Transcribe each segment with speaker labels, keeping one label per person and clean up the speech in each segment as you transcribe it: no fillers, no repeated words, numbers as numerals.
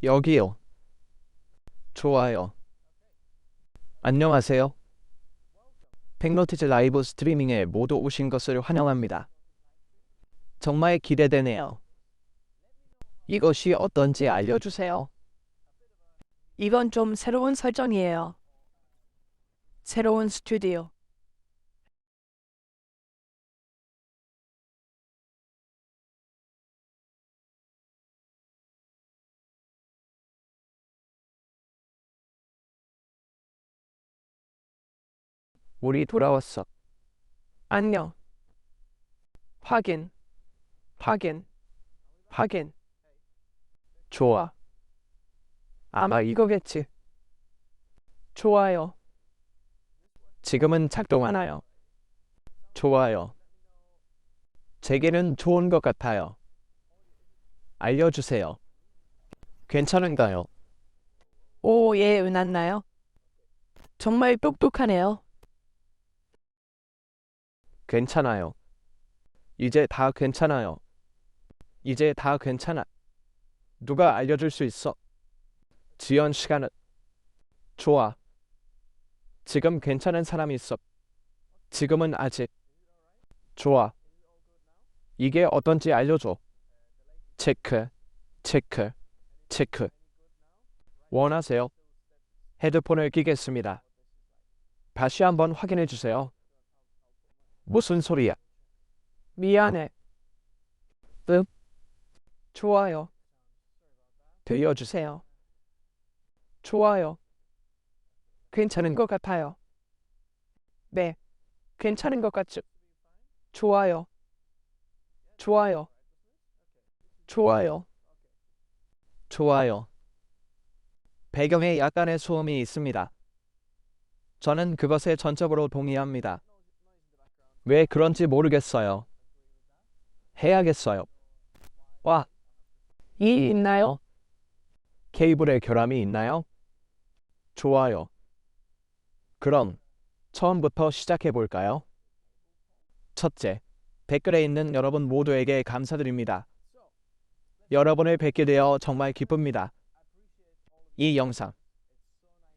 Speaker 1: 여기요. 좋아요. 안녕하세요. 백노티즈 라이브 스트리밍에 모두 오신 것을 환영합니다. 정말 기대되네요. 이것이 어떤지 알려주세요.
Speaker 2: 이건 좀 새로운 설정이에요. 새로운 스튜디오.
Speaker 1: 우리 돌아왔어.
Speaker 2: 안녕. 확인. 확인. 확인.
Speaker 1: 좋아.
Speaker 2: 아마 이거겠지. 좋아요.
Speaker 1: 지금은 작동하나요? 좋아요. 제게는 좋은 것 같아요. 알려주세요. 괜찮은가요?
Speaker 2: 오, 예, 은났나요? 정말 똑똑하네요.
Speaker 1: 괜찮아요. 이제 다 괜찮아요. 이제 다 괜찮아. 누가 알려줄 수 있어? 지연 시간은? 좋아. 지금 괜찮은 사람이 있어. 지금은 아직. 좋아. 이게 어떤지 알려줘. 체크, 체크, 체크. 원하세요? 헤드폰을 끼겠습니다. 다시 한번 확인해 주세요. 무슨 소리야?
Speaker 2: 미안해. 좋아요.
Speaker 1: 들려주세요.
Speaker 2: 좋아요. 괜찮은 것 같아요. 네. 괜찮은 것 같죠? 좋아요. 좋아요. 좋아요.
Speaker 1: 좋아요. 배경에 약간의 소음이 있습니다. 저는 그것에 전적으로 동의합니다. 왜 그런지 모르겠어요. 해야겠어요. 와,
Speaker 2: 이 있나요?
Speaker 1: 케이블에 결함이 있나요? 좋아요. 그럼 처음부터 시작해 볼까요? 첫째, 댓글에 있는 여러분 모두에게 감사드립니다. 여러분을 뵙게 되어 정말 기쁩니다. 이 영상,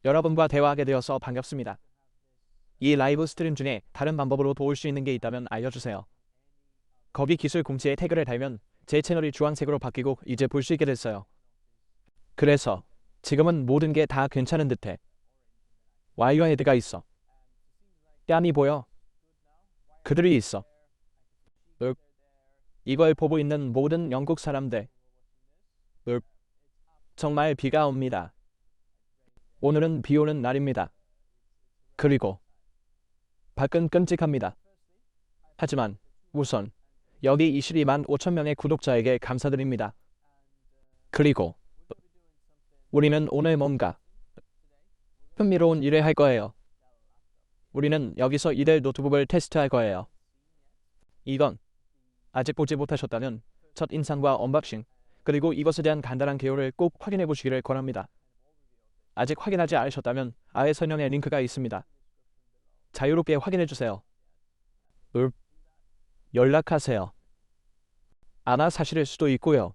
Speaker 1: 여러분과 대화하게 되어서 반갑습니다. 이 라이브 스트림 중에 다른 방법으로 도울 수 있는 게 있다면 알려주세요. 거기 기술 공지에 태그를 달면 제 채널이 주황색으로 바뀌고 이제 볼 수 있게 됐어요. 그래서 지금은 모든 게 다 괜찮은 듯해. 와이어헤드가 있어. 뺨이 보여. 그들이 있어. 이걸 보고 있는 모든 영국 사람들. 정말 비가 옵니다. 오늘은 비 오는 날입니다. 그리고 밖은 끔찍합니다. 하지만 우선 여기 22만 5천 명의 구독자에게 감사드립니다. 그리고 우리는 오늘 뭔가 흥미로운 일을 할 거예요. 우리는 여기서 이들 노트북을 테스트할 거예요. 이건 아직 보지 못하셨다면 첫 인상과 언박싱, 그리고 이것에 대한 간단한 개요를 꼭 확인해 보시기를 권합니다. 아직 확인하지 않으셨다면 아래 설명에 링크가 있습니다. 자유롭게 확인해 주세요. 연락하세요. 아나 사실일 수도 있고요.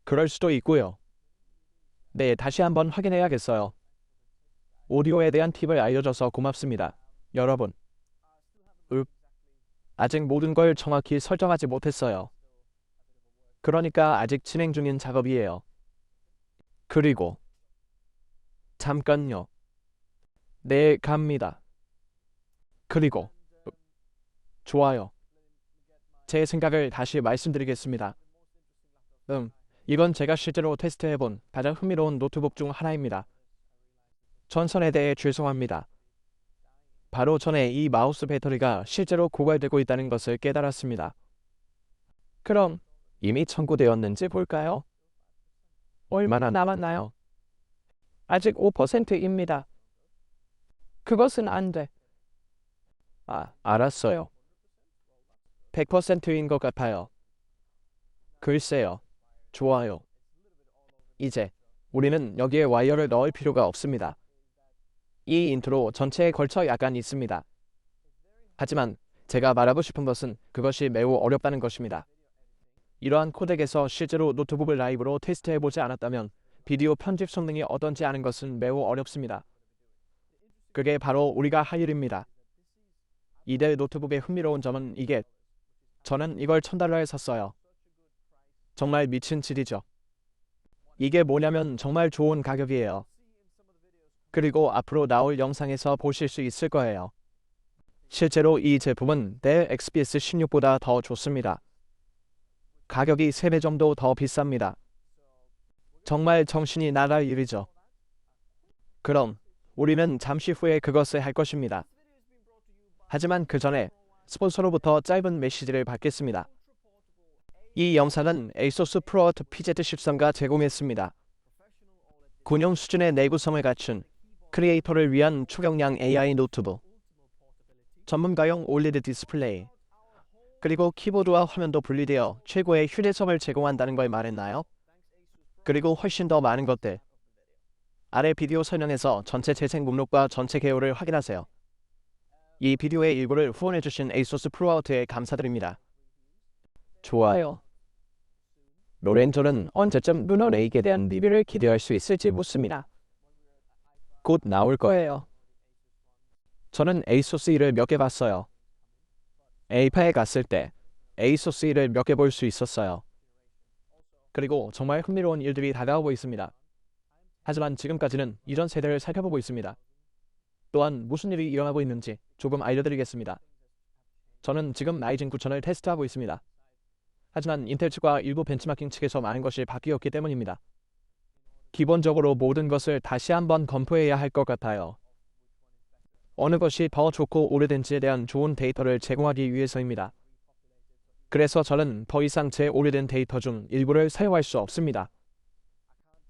Speaker 1: 그럴 수도 있고요. 네, 다시 한번 확인해야겠어요. 오디오에 대한 팁을 알려줘서 고맙습니다. 여러분. 아직 모든 걸 정확히 설정하지 못했어요. 그러니까 아직 진행 중인 작업이에요. 그리고 잠깐요. 네, 갑니다. 그리고 좋아요. 제 생각을 다시 말씀드리겠습니다. 이건 제가 실제로 테스트해본 가장 흥미로운 노트북 중 하나입니다. 전선에 대해 죄송합니다. 바로 전에 이 마우스 배터리가 실제로 고갈되고 있다는 것을 깨달았습니다. 그럼 이미 청구되었는지 볼까요? 얼마나 남았나요?
Speaker 2: 아직 5%입니다. 그것은 안 돼.
Speaker 1: 알았어요. 100%인 것 같아요. 글쎄요. 좋아요. 이제 우리는 여기에 와이어를 넣을 필요가 없습니다. 이 인트로 전체에 걸쳐 약간 있습니다. 하지만 제가 말하고 싶은 것은 그것이 매우 어렵다는 것입니다. 이러한 코덱에서 실제로 노트북을 라이브로 테스트해보지 않았다면 비디오 편집 성능이 어떤지 아는 것은 매우 어렵습니다. 그게 바로 우리가 할 일입니다. 이 대 노트북의 흥미로운 점은 이게 저는 이걸 $1000에 샀어요. 정말 미친 짓이죠. 이게 뭐냐면 정말 좋은 가격이에요. 그리고 앞으로 나올 영상에서 보실 수 있을 거예요. 실제로 이 제품은 델 XPS 16보다 더 좋습니다. 가격이 3배 정도 더 비쌉니다. 정말 정신이 나갈 일이죠. 그럼 우리는 잠시 후에 그것을 할 것입니다. 하지만 그 전에 스폰서로부터 짧은 메시지를 받겠습니다. 이 영상은 ASUS ProArt PZ13가 제공했습니다. 군용 수준의 내구성을 갖춘 크리에이터를 위한 초경량 AI 노트북, 전문가용 OLED 디스플레이, 그리고 키보드와 화면도 분리되어 최고의 휴대성을 제공한다는 걸 말했나요? 그리고 훨씬 더 많은 것들. 아래 비디오 설명에서 전체 재생 목록과 전체 개요를 확인하세요. 이 비디오의 일부를 후원해주신 ASUS ProArt에 감사드립니다.
Speaker 2: 좋아요. 로렌조는 언제쯤 루너 레이에 대한 리뷰를 기대할 수 있을지 묻습니다. 곧 나올 거예요.
Speaker 1: 저는 ASUS 1을 몇 개 봤어요. 에이파에 갔을 때 ASUS 1을 몇 개 볼 수 있었어요. 그리고 정말 흥미로운 일들이 다가오고 있습니다. 하지만 지금까지는 이전 세대를 살펴보고 있습니다. 또한 무슨 일이 일어나고 있는지 조금 알려드리겠습니다. 저는 지금 라이젠 9000을 테스트하고 있습니다. 하지만 인텔 측과 일부 벤치마킹 측에서 많은 것이 바뀌었기 때문입니다. 기본적으로 모든 것을 다시 한번 검토해야 할 것 같아요. 어느 것이 더 좋고 오래된지에 대한 좋은 데이터를 제공하기 위해서입니다. 그래서 저는 더 이상 제 오래된 데이터 중 일부를 사용할 수 없습니다.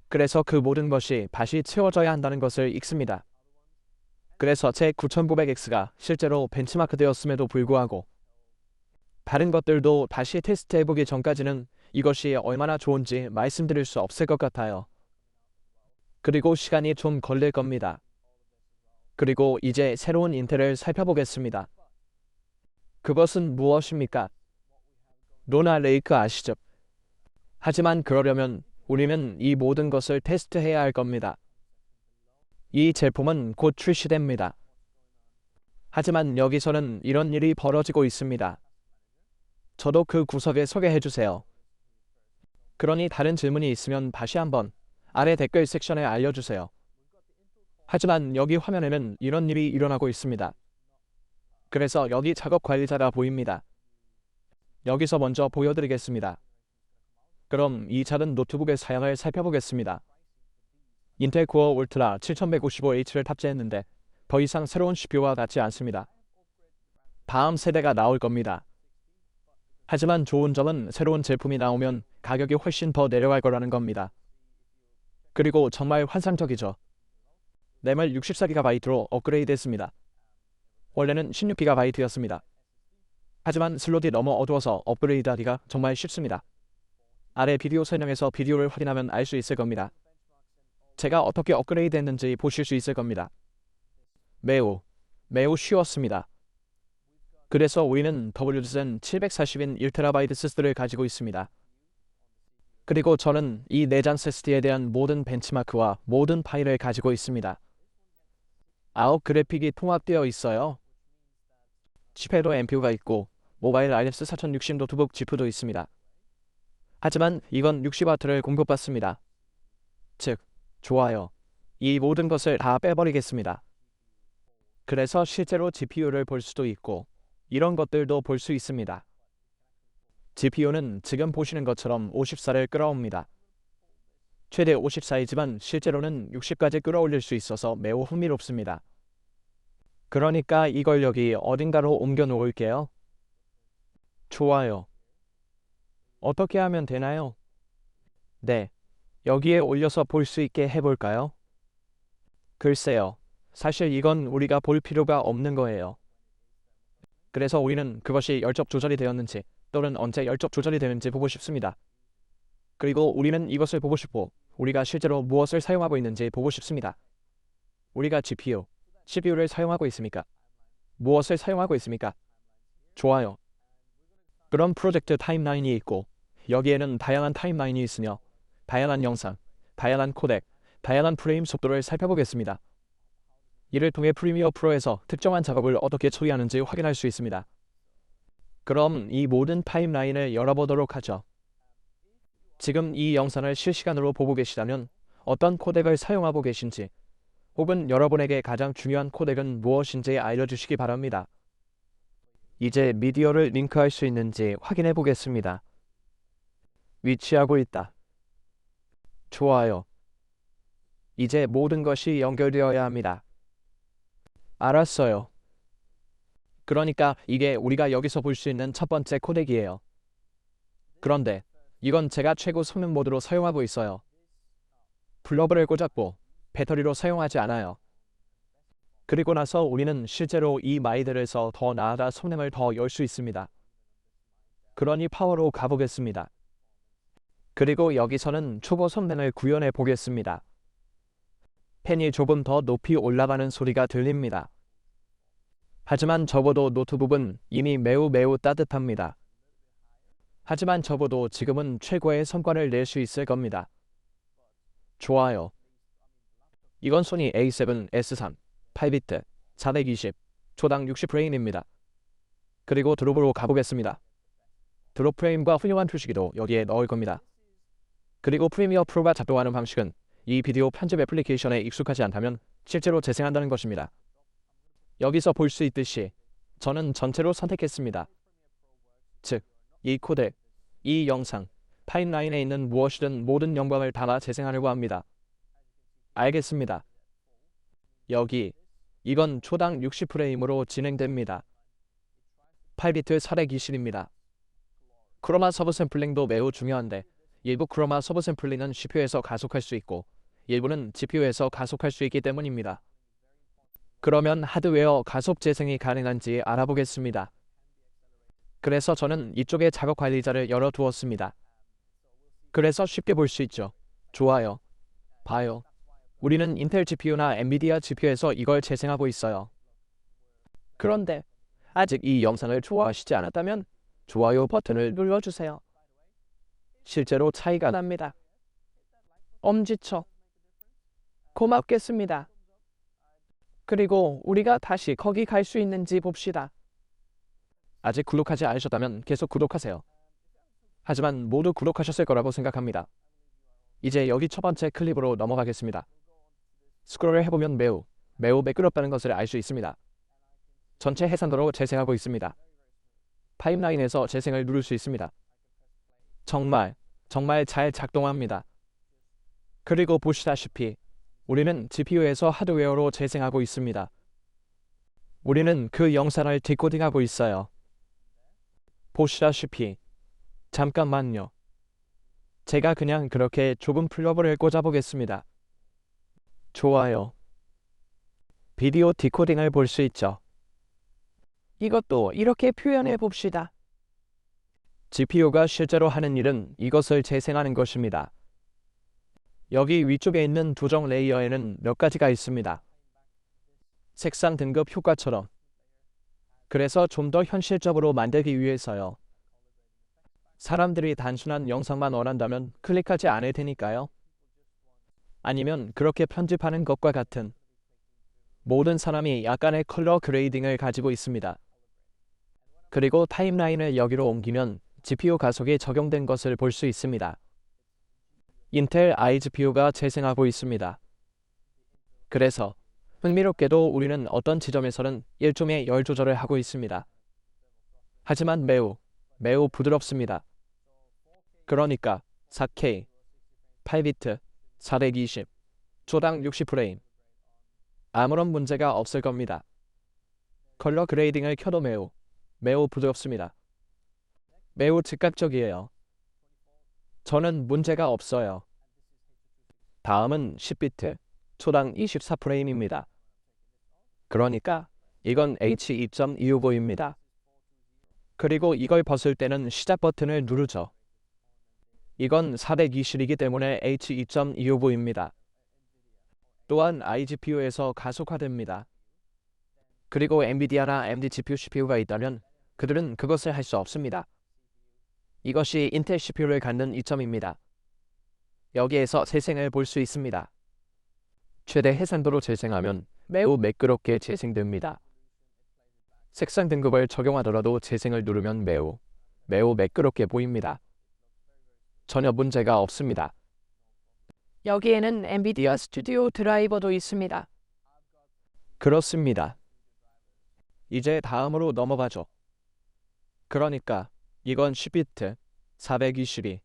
Speaker 1: 그래서 그 모든 것이 다시 채워져야 한다는 것을 읽습니다. 그래서 제 9900X가 실제로 벤치마크 되었음에도 불구하고 다른 것들도 다시 테스트해보기 전까지는 이것이 얼마나 좋은지 말씀드릴 수 없을 것 같아요. 그리고 시간이 좀 걸릴 겁니다. 그리고 이제 새로운 인텔을 살펴보겠습니다. 그것은 무엇입니까? 루나 레이크 아시죠? 하지만 그러려면 우리는 이 모든 것을 테스트해야 할 겁니다. 이 제품은 곧 출시됩니다. 하지만 여기서는 이런 일이 벌어지고 있습니다. 저도 그 구석에 소개해주세요. 그러니 다른 질문이 있으면 다시 한번 아래 댓글 섹션에 알려주세요. 하지만 여기 화면에는 이런 일이 일어나고 있습니다. 그래서 여기 작업 관리자가 보입니다. 여기서 먼저 보여드리겠습니다. 그럼 이 작은 노트북의 사양을 살펴보겠습니다. 인텔 코어 울트라 7155H를 탑재했는데 더 이상 새로운 CPU와 같지 않습니다. 다음 세대가 나올 겁니다. 하지만 좋은 점은 새로운 제품이 나오면 가격이 훨씬 더 내려갈 거라는 겁니다. 그리고 정말 환상적이죠. 램을 64GB로 업그레이드했습니다. 원래는 16GB였습니다. 하지만 슬롯이 너무 어두워서 업그레이드하기가 정말 쉽습니다. 아래 비디오 설명에서 비디오를 확인하면 알 수 있을 겁니다. 제가 어떻게 업그레이드했는지 보실 수 있을 겁니다. 매우 쉬웠습니다. 그래서 우리는 WZen 740인 1TB SSD를 가지고 있습니다. 그리고 저는 이 내장 SSD에 대한 모든 벤치마크와 모든 파일을 가지고 있습니다. 아웃 그래픽이 통합되어 있어요. 칩에도 MPU가 있고 모바일 RX 4060 노트북 GPU도 있습니다. 하지만 이건 60W를 공급받습니다. 즉, 좋아요. 이 모든 것을 다 빼버리겠습니다. 그래서 실제로 GPU를 볼 수도 있고 이런 것들도 볼 수 있습니다. GPU는 지금 보시는 것처럼 54를 끌어옵니다. 최대 54이지만 실제로는 60까지 끌어올릴 수 있어서 매우 흥미롭습니다. 그러니까 이걸 여기 어딘가로 옮겨 놓을게요. 좋아요. 어떻게 하면 되나요? 네, 여기에 올려서 볼 수 있게 해볼까요? 글쎄요, 사실 이건 우리가 볼 필요가 없는 거예요. 그래서 우리는 그것이 열접 조절이 되었는지 또는 언제 열접 조절이 되는지 보고 싶습니다. 그리고 우리는 이것을 보고 싶고 우리가 실제로 무엇을 사용하고 있는지 보고 싶습니다. 우리가 GPU, CPU를 사용하고 있습니까? 무엇을 사용하고 있습니까? 좋아요. 그럼 프로젝트 타임라인이 있고 여기에는 다양한 타임라인이 있으며 다양한 영상, 다양한 코덱, 다양한 프레임 속도를 살펴보겠습니다. 이를 통해 프리미어 프로에서 특정한 작업을 어떻게 처리하는지 확인할 수 있습니다. 그럼 이 모든 파임라인을 열어보도록 하죠. 지금 이 영상을 실시간으로 보고 계시다면 어떤 코덱을 사용하고 계신지 혹은 여러분에게 가장 중요한 코덱은 무엇인지 알려주시기 바랍니다. 이제 미디어를 링크할 수 있는지 확인해 보겠습니다. 위치하고 있다. 좋아요. 이제 모든 것이 연결되어야 합니다. 알았어요. 그러니까 이게 우리가 여기서 볼 수 있는 첫 번째 코덱이에요. 그런데 이건 제가 최고 성능 모드로 사용하고 있어요. 플러그를 꽂았고 배터리로 사용하지 않아요. 그리고 나서 우리는 실제로 이 마이들에서 더 나아가 성능을 더 열 수 있습니다. 그러니 파워로 가보겠습니다. 그리고 여기서는 초보 성능을 구현해 보겠습니다. 팬이 조금 더 높이 올라가는 소리가 들립니다. 하지만 적어도 노트북은 이미 매우 따뜻합니다. 하지만 적어도 지금은 최고의 성과를 낼 수 있을 겁니다. 좋아요. 이건 소니 A7 S3 8비트 420 초당 60프레임입니다. 그리고 드롭으로 가보겠습니다. 드롭 프레임과 훌륭한 표시기도 여기에 넣을 겁니다. 그리고 프리미어 프로가 작동하는 방식은 이 비디오 편집 애플리케이션에 익숙하지 않다면 실제로 재생한다는 것입니다. 여기서 볼 수 있듯이 저는 전체로 선택했습니다. 즉, 이 코덱, 이 영상, 파임라인에 있는 무엇이든 모든 영광을 담아 재생하려고 합니다. 알겠습니다. 여기, 이건 초당 60프레임으로 진행됩니다. 8비트 420입니다. 크로마 서브샘플링도 매우 중요한데 일부 크로마 서브샘플링은 CPU에서 가속할 수 있고 일부는 GPU에서 가속할 수 있기 때문입니다. 그러면 하드웨어 가속 재생이 가능한지 알아보겠습니다. 그래서 저는 이쪽에 작업 관리자를 열어두었습니다. 그래서 쉽게 볼 수 있죠. 좋아요. 봐요. 우리는 인텔 GPU나 엔비디아 GPU에서 이걸 재생하고 있어요. 그런데 아직 이 영상을 좋아하시지 않았다면 좋아요 버튼을 눌러주세요. 실제로 차이가 납니다. 엄지척. 고맙겠습니다. 그리고 우리가 다시 거기 갈 수 있는지 봅시다. 아직 구독하지 않으셨다면 계속 구독하세요. 하지만 모두 구독하셨을 거라고 생각합니다. 이제 여기 첫 번째 클립으로 넘어가겠습니다. 스크롤을 해보면 매우 매끄럽다는 것을 알 수 있습니다. 전체 해상도로 재생하고 있습니다. 파임라인에서 재생을 누를 수 있습니다. 정말 잘 작동합니다. 그리고 보시다시피 우리는 GPU에서 하드웨어로 재생하고 있습니다. 우리는 그 영상을 디코딩하고 있어요. 보시다시피 잠깐만요. 제가 그냥 그렇게 좁은 플러그를 꽂아보겠습니다. 좋아요. 비디오 디코딩을 볼 수 있죠. 이것도 이렇게 표현해 봅시다. GPU가 실제로 하는 일은 이것을 재생하는 것입니다. 여기 위쪽에 있는 조정 레이어에는 몇 가지가 있습니다. 색상 등급 효과처럼. 그래서 좀 더 현실적으로 만들기 위해서요. 사람들이 단순한 영상만 원한다면 클릭하지 않을 테니까요. 아니면 그렇게 편집하는 것과 같은 모든 사람이 약간의 컬러 그레이딩을 가지고 있습니다. 그리고 타임라인을 여기로 옮기면 GPU 가속이 적용된 것을 볼 수 있습니다. 인텔 iGPU가 재생하고 있습니다. 그래서 흥미롭게도 우리는 어떤 지점에서는 일종의 열 조절을 하고 있습니다. 하지만 매우 부드럽습니다. 그러니까 4K, 8비트, 420, 초당 60프레임. 아무런 문제가 없을 겁니다. 컬러 그레이딩을 켜도 매우 부드럽습니다. 매우 즉각적이에요. 저는 문제가 없어요. 다음은 10비트, 초당 24프레임입니다. 그러니까 이건 H2.255입니다. 그리고 이걸 벗을 때는 시작 버튼을 누르죠. 이건 420이기 때문에 H2.255입니다. 또한 iGPU에서 가속화됩니다. 그리고 엔비디아나 AMD GPU CPU가 있다면 그들은 그것을 할 수 없습니다. 이것이 인텔 CPU를 갖는 이점입니다. 여기에서 재생을 볼 수 있습니다. 최대 해상도로 재생하면 매우 매끄럽게 재생됩니다. 색상 등급을 적용하더라도 재생을 누르면 매우 매끄럽게 보입니다. 전혀 문제가 없습니다.
Speaker 2: 여기에는 엔비디아 스튜디오 드라이버도 있습니다.
Speaker 1: 그렇습니다. 이제 다음으로 넘어가죠. 그러니까 이건 10비트, 420이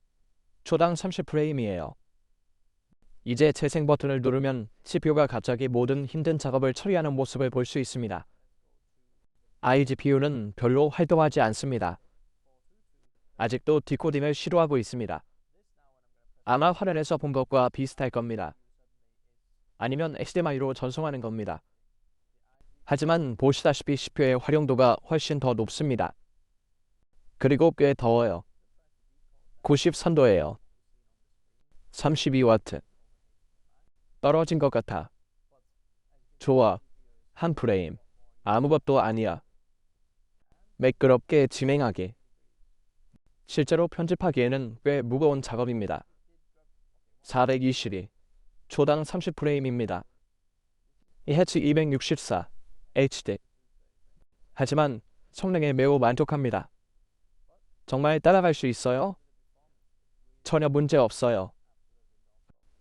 Speaker 1: 초당 30프레임이에요. 이제 재생 버튼을 누르면 CPU가 갑자기 모든 힘든 작업을 처리하는 모습을 볼 수 있습니다. iGPU는 별로 활동하지 않습니다. 아직도 디코딩을 시도하고 있습니다. 아마 화면에서 본 것과 비슷할 겁니다. 아니면 HDMI로 전송하는 겁니다. 하지만 보시다시피 CPU의 활용도가 훨씬 더 높습니다. 그리고 꽤 더워요. 93도예요. 32W. 떨어진 것 같아. 좋아. 한 프레임. 아무것도 아니야. 매끄럽게 진행하기. 실제로 편집하기에는 꽤 무거운 작업입니다. 420이 초당 30프레임입니다. H264 HD. 하지만 성능에 매우 만족합니다. 정말 따라갈 수 있어요? 전혀 문제 없어요.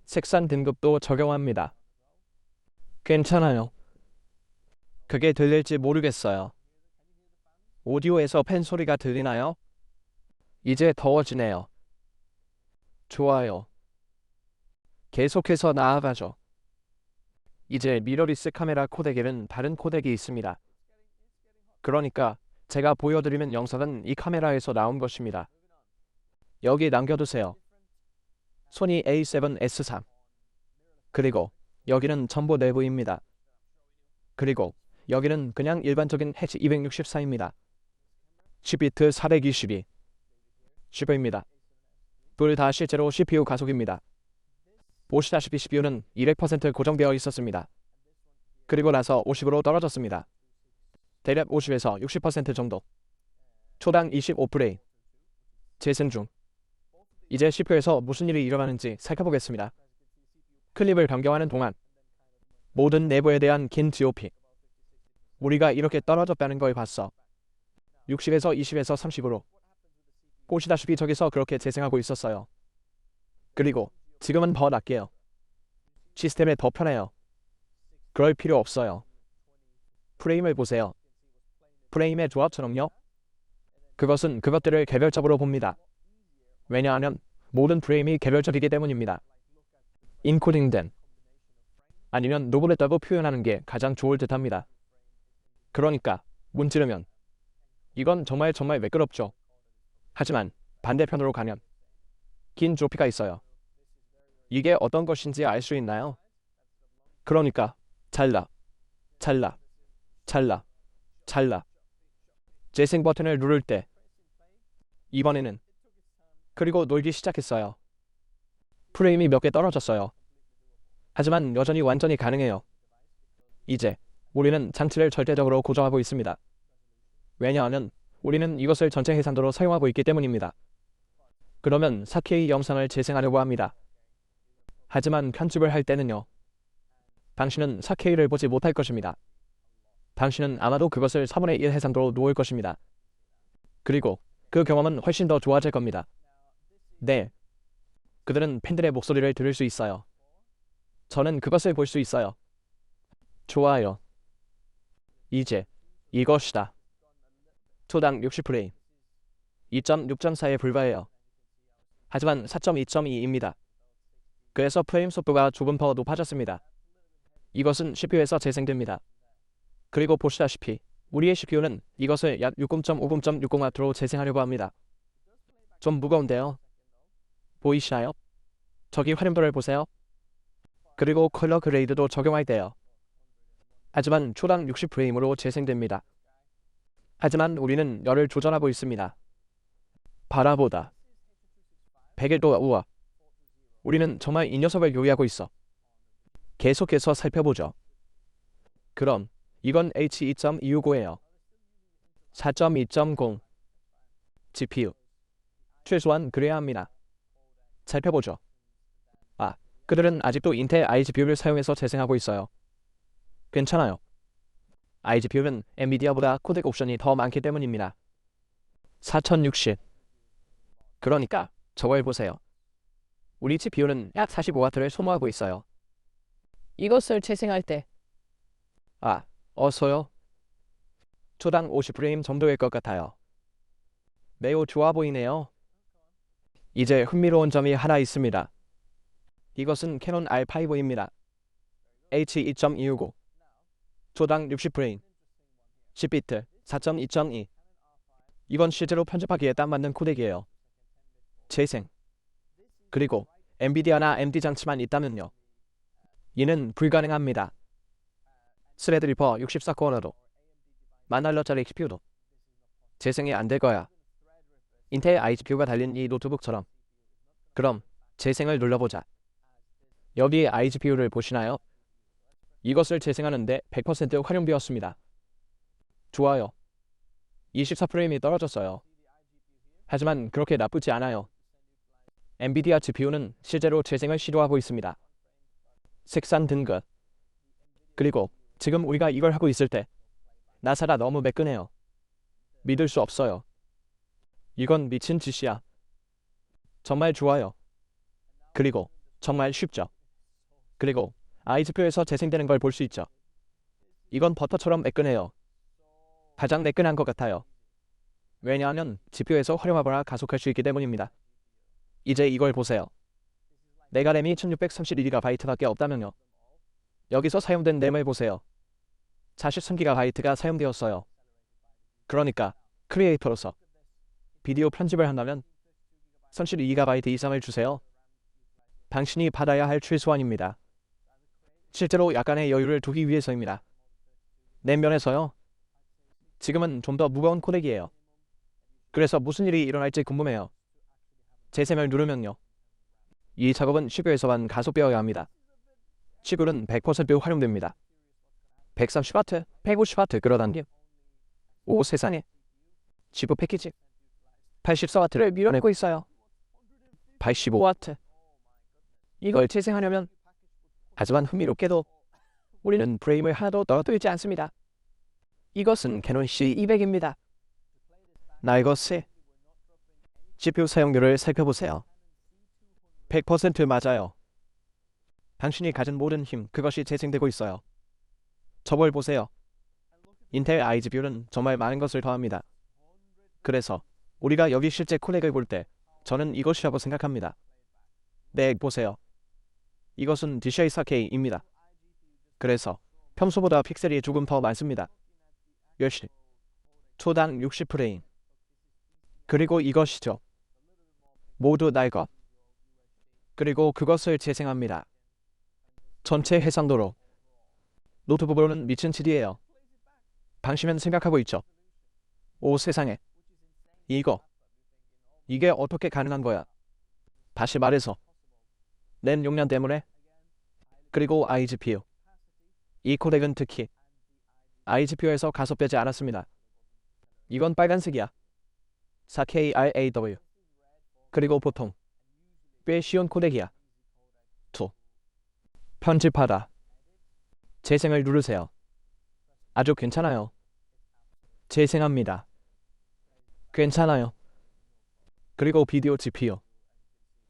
Speaker 1: 색상 등급도 적용합니다. 괜찮아요. 그게 들릴지 모르겠어요. 오디오에서 팬 소리가 들리나요? 이제 더워지네요. 좋아요. 계속해서 나아가죠. 이제 미러리스 카메라 코덱에는 다른 코덱이 있습니다. 그러니까 제가 보여드리는 영상은 이 카메라에서 나온 것입니다. 여기 남겨두세요. 소니 A7S3. 그리고 여기는 전부 내부입니다. 그리고 여기는 그냥 일반적인 H264입니다. 10비트 420이 CPU입니다. 둘 다 실제로 CPU 가속입니다. 보시다시피 CPU는 200% 고정되어 있었습니다. 그리고 나서 50으로 떨어졌습니다. 대략 50에서 60% 정도. 초당 25프레임. 재생 중. 이제 CPU에서 무슨 일이 일어나는지 살펴보겠습니다. 클립을 변경하는 동안 모든 내부에 대한 긴 DOP. 우리가 이렇게 떨어졌다는 걸 봤어. 60에서 20에서 30으로. 보시다시피 저기서 그렇게 재생하고 있었어요. 그리고 지금은 더 낮게요. 시스템에 더 편해요. 그럴 필요 없어요. 프레임을 보세요. 프레임의 조합처럼요. 그것은 그것들을 개별적으로 봅니다. 왜냐하면 모든 프레임이 개별적이기 때문입니다. 인코딩된 아니면 노블했다고 표현하는 게 가장 좋을 듯합니다. 그러니까 문지르면 이건 정말 매끄럽죠. 하지만 반대편으로 가면 긴 조피가 있어요. 이게 어떤 것인지 알 수 있나요? 그러니까 잘라, 잘라, 잘라, 잘라. 재생 버튼을 누를 때 이번에는 그리고 놀기 시작했어요. 프레임이 몇 개 떨어졌어요. 하지만 여전히 완전히 가능해요. 이제 우리는 장치를 절대적으로 고정하고 있습니다. 왜냐하면 우리는 이것을 전체 해상도로 사용하고 있기 때문입니다. 그러면 4K 영상을 재생하려고 합니다. 하지만 편집을 할 때는요. 당신은 4K를 보지 못할 것입니다. 당신은 아마도 그것을 4분의 1 해상도로 놓을 것입니다. 그리고 그 경험은 훨씬 더 좋아질 겁니다. 네. 그들은 팬들의 목소리를 들을 수 있어요. 저는 그것을 볼 수 있어요. 좋아요. 이제 이것이다. 초당 60프레임. 2.6.4에 불과해요. 하지만 4.2.2입니다. 그래서 프레임 속도가 조금 더 높아졌습니다. 이것은 CPU에서 재생됩니다. 그리고 보시다시피 우리의 CPU는 이것을 약 60.50.60W로 재생하려고 합니다. 좀 무거운데요. 보이시나요? 저기 활용도를 보세요. 그리고 컬러 그레이드도 적용할 때요. 하지만 초당 60프레임으로 재생됩니다. 하지만 우리는 열을 조절하고 있습니다. 바라보다. 101도 우와. 우리는 정말 이 녀석을 요리하고 있어. 계속해서 살펴보죠. 그럼 이건 H2.265예요. 4.2.0 GPU. 최소한 그래야 합니다. 살펴보죠. 그들은 아직도 인텔 iGPU를 사용해서 재생하고 있어요. 괜찮아요. iGPU는 엔비디아보다 코덱 옵션이 더 많기 때문입니다. 4060. 그러니까 저걸 보세요. 우리 GPU는 약 45W를 소모하고 있어요.
Speaker 2: 이것을 재생할 때
Speaker 1: 어서요. 초당 50프레임 정도일 것 같아요. 매우 좋아 보이네요. 이제 흥미로운 점이 하나 있습니다. 이것은 캐논 R5입니다. H2.265. 초당 60프레임. 10비트 4.2.2. 이건 실제로 편집하기에 딱 맞는 코덱이에요. 재생. 그리고 엔비디아나 AMD 장치만 있다면요. 이는 불가능합니다. 스레드리퍼 64코어라도 10,000원짜리 CPU도 재생이 안 될 거야. 인텔 iGPU가 달린 이 노트북처럼. 그럼 재생을 눌러보자. 여기 iGPU를 보시나요? 이것을 재생하는데 100% 활용되었습니다. 좋아요. 24프레임이 떨어졌어요. 하지만 그렇게 나쁘지 않아요. 엔비디아 GPU는 실제로 재생을 시도하고 있습니다. 색상 등급. 그리고 지금 우리가 이걸 하고 있을 때 나사가 너무 매끈해요. 믿을 수 없어요. 이건 미친 짓이야. 정말 좋아요. 그리고 정말 쉽죠. 그리고 iGPU에서 재생되는 걸 볼 수 있죠. 이건 버터처럼 매끈해요. 가장 매끈한 것 같아요. 왜냐하면 GPU에서 활용하거나 가속할 수 있기 때문입니다. 이제 이걸 보세요. 내가 램이 1632GB밖에 없다면요. 여기서 사용된 램을 보세요. 43GB가 사용되었어요. 그러니까 크리에이터로서 비디오 편집을 한다면 32GB 이상을 주세요. 당신이 받아야 할 최소한입니다. 실제로 약간의 여유를 두기 위해서입니다. 내 면에서요. 지금은 좀 더 무거운 코덱이에요. 그래서 무슨 일이 일어날지 궁금해요. 재생을 누르면요. 이 작업은 CPU에서만 가속되어야 합니다. CPU는 100% 활용됩니다. 130W, 150W 끌어당김. 오 세상에. CPU 패키지 84W를 밀어내고 있어요. 85W. 이걸 재생하려면 하지만 흥미롭게도 우리는 프레임을 하나도 떨어뜨리지 않습니다. 이것은 캐논 C200입니다. 나이거스 CPU 사용률을 살펴보세요. 100% 맞아요. 당신이 가진 모든 힘, 그것이 재생되고 있어요. 저걸 보세요. 인텔 iGPU는 정말 많은 것을 더합니다. 그래서 우리가 여기 실제 코덱을 볼 때 저는 이것이라고 생각합니다. 네, 보세요. 이것은 DCI 4K입니다. 그래서 평소보다 픽셀이 조금 더 많습니다. 열시 초당 60프레임. 그리고 이것이죠. 모두 날 것. 그리고 그것을 재생합니다. 전체 해상도로. 노트북으로는 미친 짓이에요. 당신은 생각하고 있죠. 오 세상에. 이게 어떻게 가능한 거야? 다시 말해서 램 용량 때문에. 그리고 iGPU. 이 코덱은 특히 iGPU에서 가속되지 않았습니다. 이건 빨간색이야. 4K RAW. 그리고 보통 꽤 쉬운 코덱이야. 2. 편집하다. 재생을 누르세요. 아주 괜찮아요. 재생합니다. 괜찮아요. 그리고 비디오 GPU.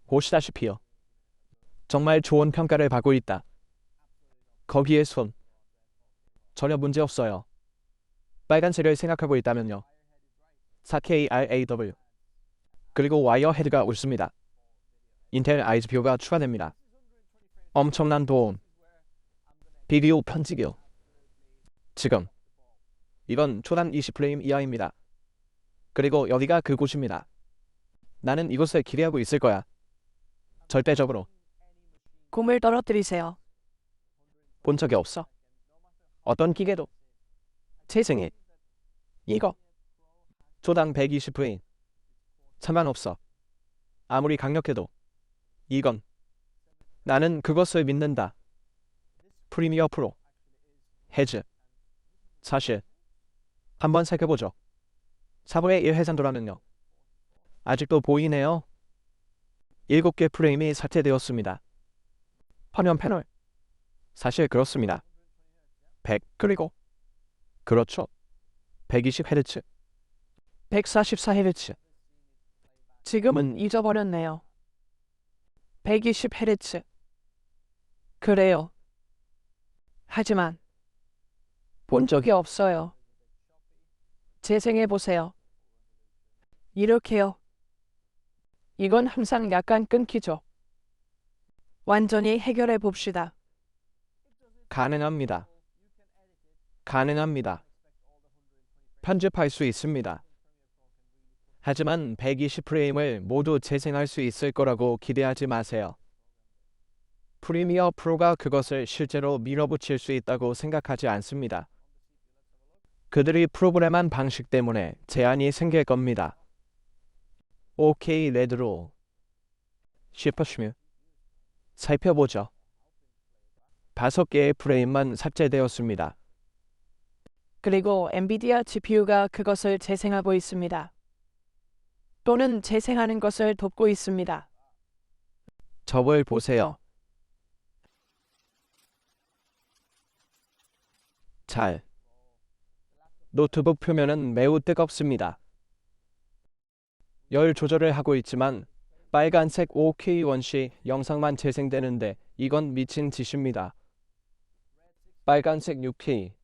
Speaker 1: 보시다시피요. 정말 좋은 평가를 받고 있다. 거기에 손. 전혀 문제 없어요. 빨간색을 생각하고 있다면요. 4K RAW. 그리고 와이어 헤드가 옳습니다. 인텔 iGPU가 추가됩니다. 엄청난 도움. 비디오 편집이요. 지금 이건 초단 20프레임 이하입니다. 그리고 여기가 그곳입니다. 나는 이곳을 기대하고 있을 거야. 절대적으로.
Speaker 2: 꿈을 떨어뜨리세요.
Speaker 1: 본 적이 없어. 어떤 기계도. 재생해. 이거. 초당 120프레임. 상관없어. 아무리 강력해도. 이건. 나는 그것을 믿는다. 프리미어 프로. 해즈. 사실. 한번 살펴보죠. 4분의 1 해상도라면요. 아직도 보이네요. 7개 프레임이 삭제되었습니다. 화면 패널. 사실 그렇습니다. 100 그리고 그렇죠. 120Hz, 144Hz.
Speaker 2: 지금은 잊어버렸네요. 120Hz. 그래요. 하지만 본 적이 없어요. 재생해보세요. 이렇게요. 이건 항상 약간 끊기죠. 완전히 해결해 봅시다.
Speaker 1: 가능합니다. 가능합니다. 편집할 수 있습니다. 하지만 120프레임을 모두 재생할 수 있을 거라고 기대하지 마세요. 프리미어 프로가 그것을 실제로 밀어붙일 수 있다고 생각하지 않습니다. 그들이 프로그램한 방식 때문에 제한이 생길 겁니다. OK 레드로 싶으시면 살펴보죠. 5개의 프레임만 삭제되었습니다.
Speaker 2: 그리고 엔비디아 GPU가 그것을 재생하고 있습니다. 또는 재생하는 것을 돕고 있습니다.
Speaker 1: 저걸 보세요. 잘. 노트북 표면은 매우 뜨겁습니다. 열 조절을 하고 있지만 빨간색 5K 원시 영상만 재생되는데 이건 미친 짓입니다. 빨간색 6K.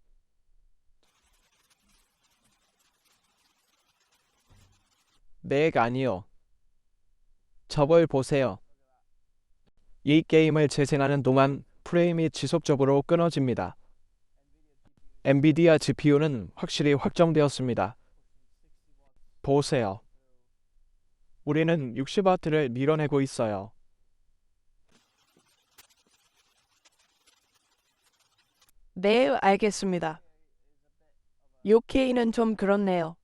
Speaker 1: 맥 아니요. 저걸 보세요. 이 게임을 재생하는 동안 프레임이 지속적으로 끊어집니다. 엔비디아 GPU는 확실히 확정되었습니다. 보세요. 우리는 60W를 밀어내고 있어요.
Speaker 2: 네, 알겠습니다. 6K는 좀 그렇네요.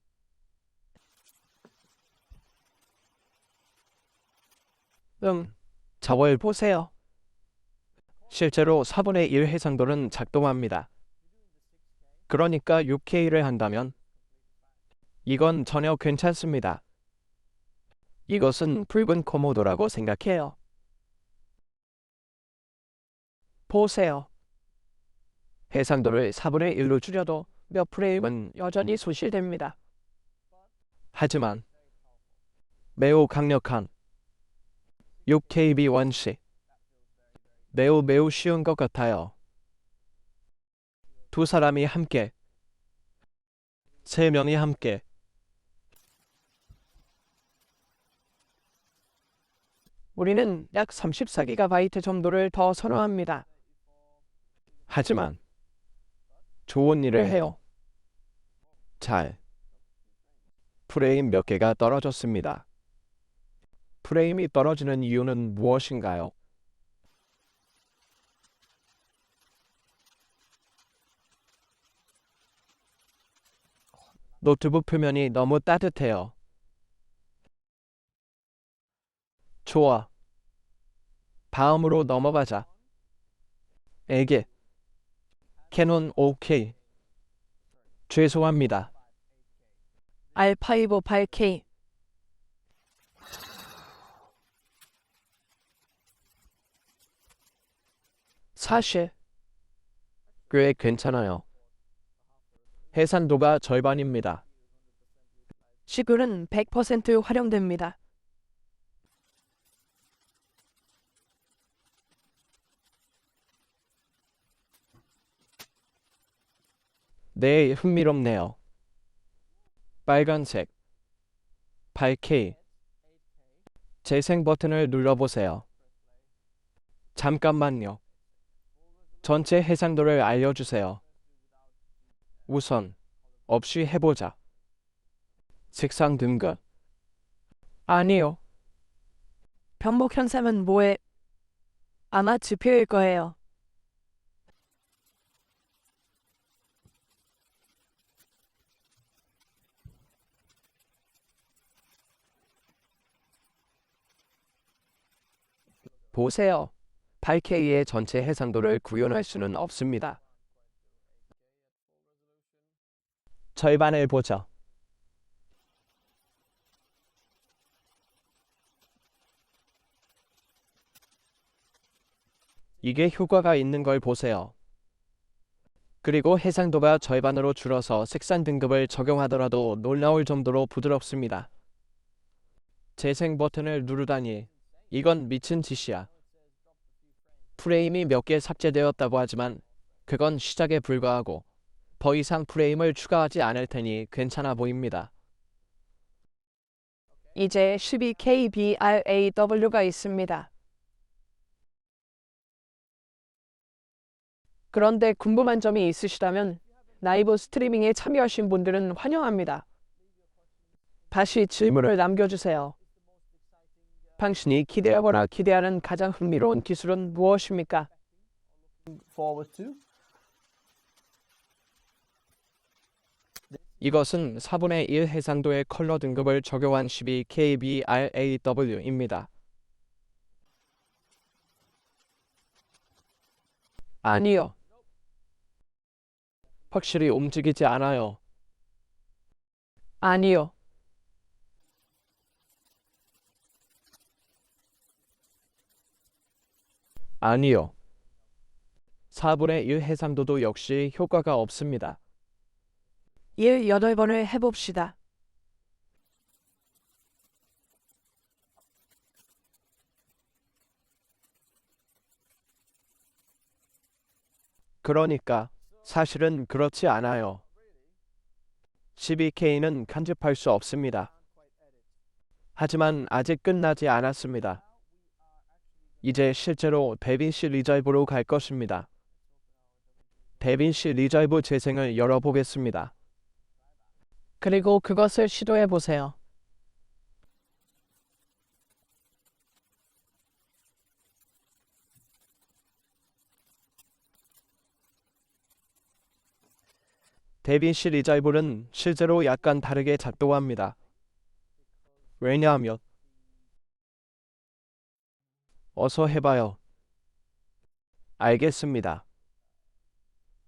Speaker 1: 저걸
Speaker 2: 보세요.
Speaker 1: 실제로 4분의 1 해상도는 작동합니다. 그러니까 6K를 한다면 이건 전혀 괜찮습니다. 이것은 붉은 코모도라고 생각해요.
Speaker 2: 보세요.
Speaker 1: 해상도를 4분의 1로 줄여도
Speaker 2: 몇 프레임은 여전히 소실됩니다.
Speaker 1: 하지만 매우 강력한 6KB 원시 매우 쉬운 것 같아요. 두 사람이 함께, 세 명이 함께
Speaker 2: 우리는 약 34GB 정도를 더 선호합니다.
Speaker 1: 하지만 좋은 일을 해요. 잘. 프레임 몇 개가 떨어졌습니다. 프레임이 떨어지는 이유는 무엇인가요? 노트북 표면이 너무 따뜻해요. 좋아. 다음으로 넘어가자. 에게. 캐논 OK. 죄송합니다.
Speaker 2: R5 8K. 사실
Speaker 1: 꽤 괜찮아요. 해상도가 절반입니다.
Speaker 2: 시글은 100% 활용됩니다.
Speaker 1: 네, 흥미롭네요. 빨간색 8K 재생 버튼을 눌러보세요. 잠깐만요. 전체 해상도를 알려주세요. 우선 없이 해보자. 색상 등급
Speaker 2: 아니요. 변목 현상은 뭐에? 아마 지표일 거예요.
Speaker 1: 보세요. 8K의 전체 해상도를 구현할 수는 없습니다. 절반을 보죠. 이게 효과가 있는 걸 보세요. 그리고 해상도가 절반으로 줄어서 색상 등급을 적용하더라도 놀라울 정도로 부드럽습니다. 재생 버튼을 누르다니 이건 미친 짓이야. 프레임이 몇 개 삭제되었다고 하지만 그건 시작에 불과하고 더 이상 프레임을 추가하지 않을 테니 괜찮아 보입니다.
Speaker 3: 이제 12KBRAW가 있습니다. 그런데 궁금한 점이 있으시다면 라이브 스트리밍에 참여하신 분들은 환영합니다. 다시 질문을 남겨주세요. 당신이 기대하거나 기대하는 가장 흥미로운 기술은 무엇입니까?
Speaker 4: forward to.
Speaker 1: 이것은 4분의 1 해상도의 컬러 등급을 적용한 12KBRAW입니다.
Speaker 3: 아니요.
Speaker 1: 확실히 움직이지 않아요.
Speaker 3: 아니요.
Speaker 1: 아니요. 4분의 1 해상도도 역시 효과가 없습니다.
Speaker 3: 8번을 해봅시다.
Speaker 1: 그러니까 사실은 그렇지 않아요. 12K는 간접할 수 없습니다. 하지만 아직 끝나지 않았습니다. 이제 실제로 데빈시 리졸브로 갈 것입니다. 데빈시 리졸브 재생을 열어보겠습니다.
Speaker 3: 그리고 그것을 시도해보세요.
Speaker 1: 데빈시 리졸브는 실제로 약간 다르게 작동합니다. 왜냐하면 어서 해봐요. 알겠습니다.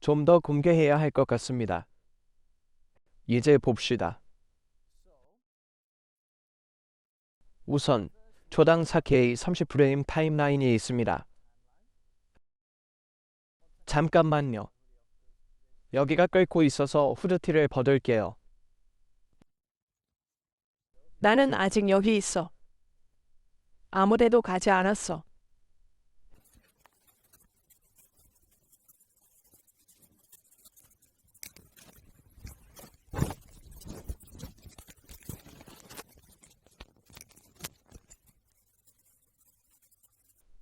Speaker 1: 좀 더 공개해야 할 것 같습니다. 이제 봅시다. 우선 초당 4K 30프레임 타임라인이 있습니다. 잠깐만요. 여기가 끓고 있어서 후드티를 벗을게요.
Speaker 3: 나는 아직 여기 있어. 아무데도 가지 않았어.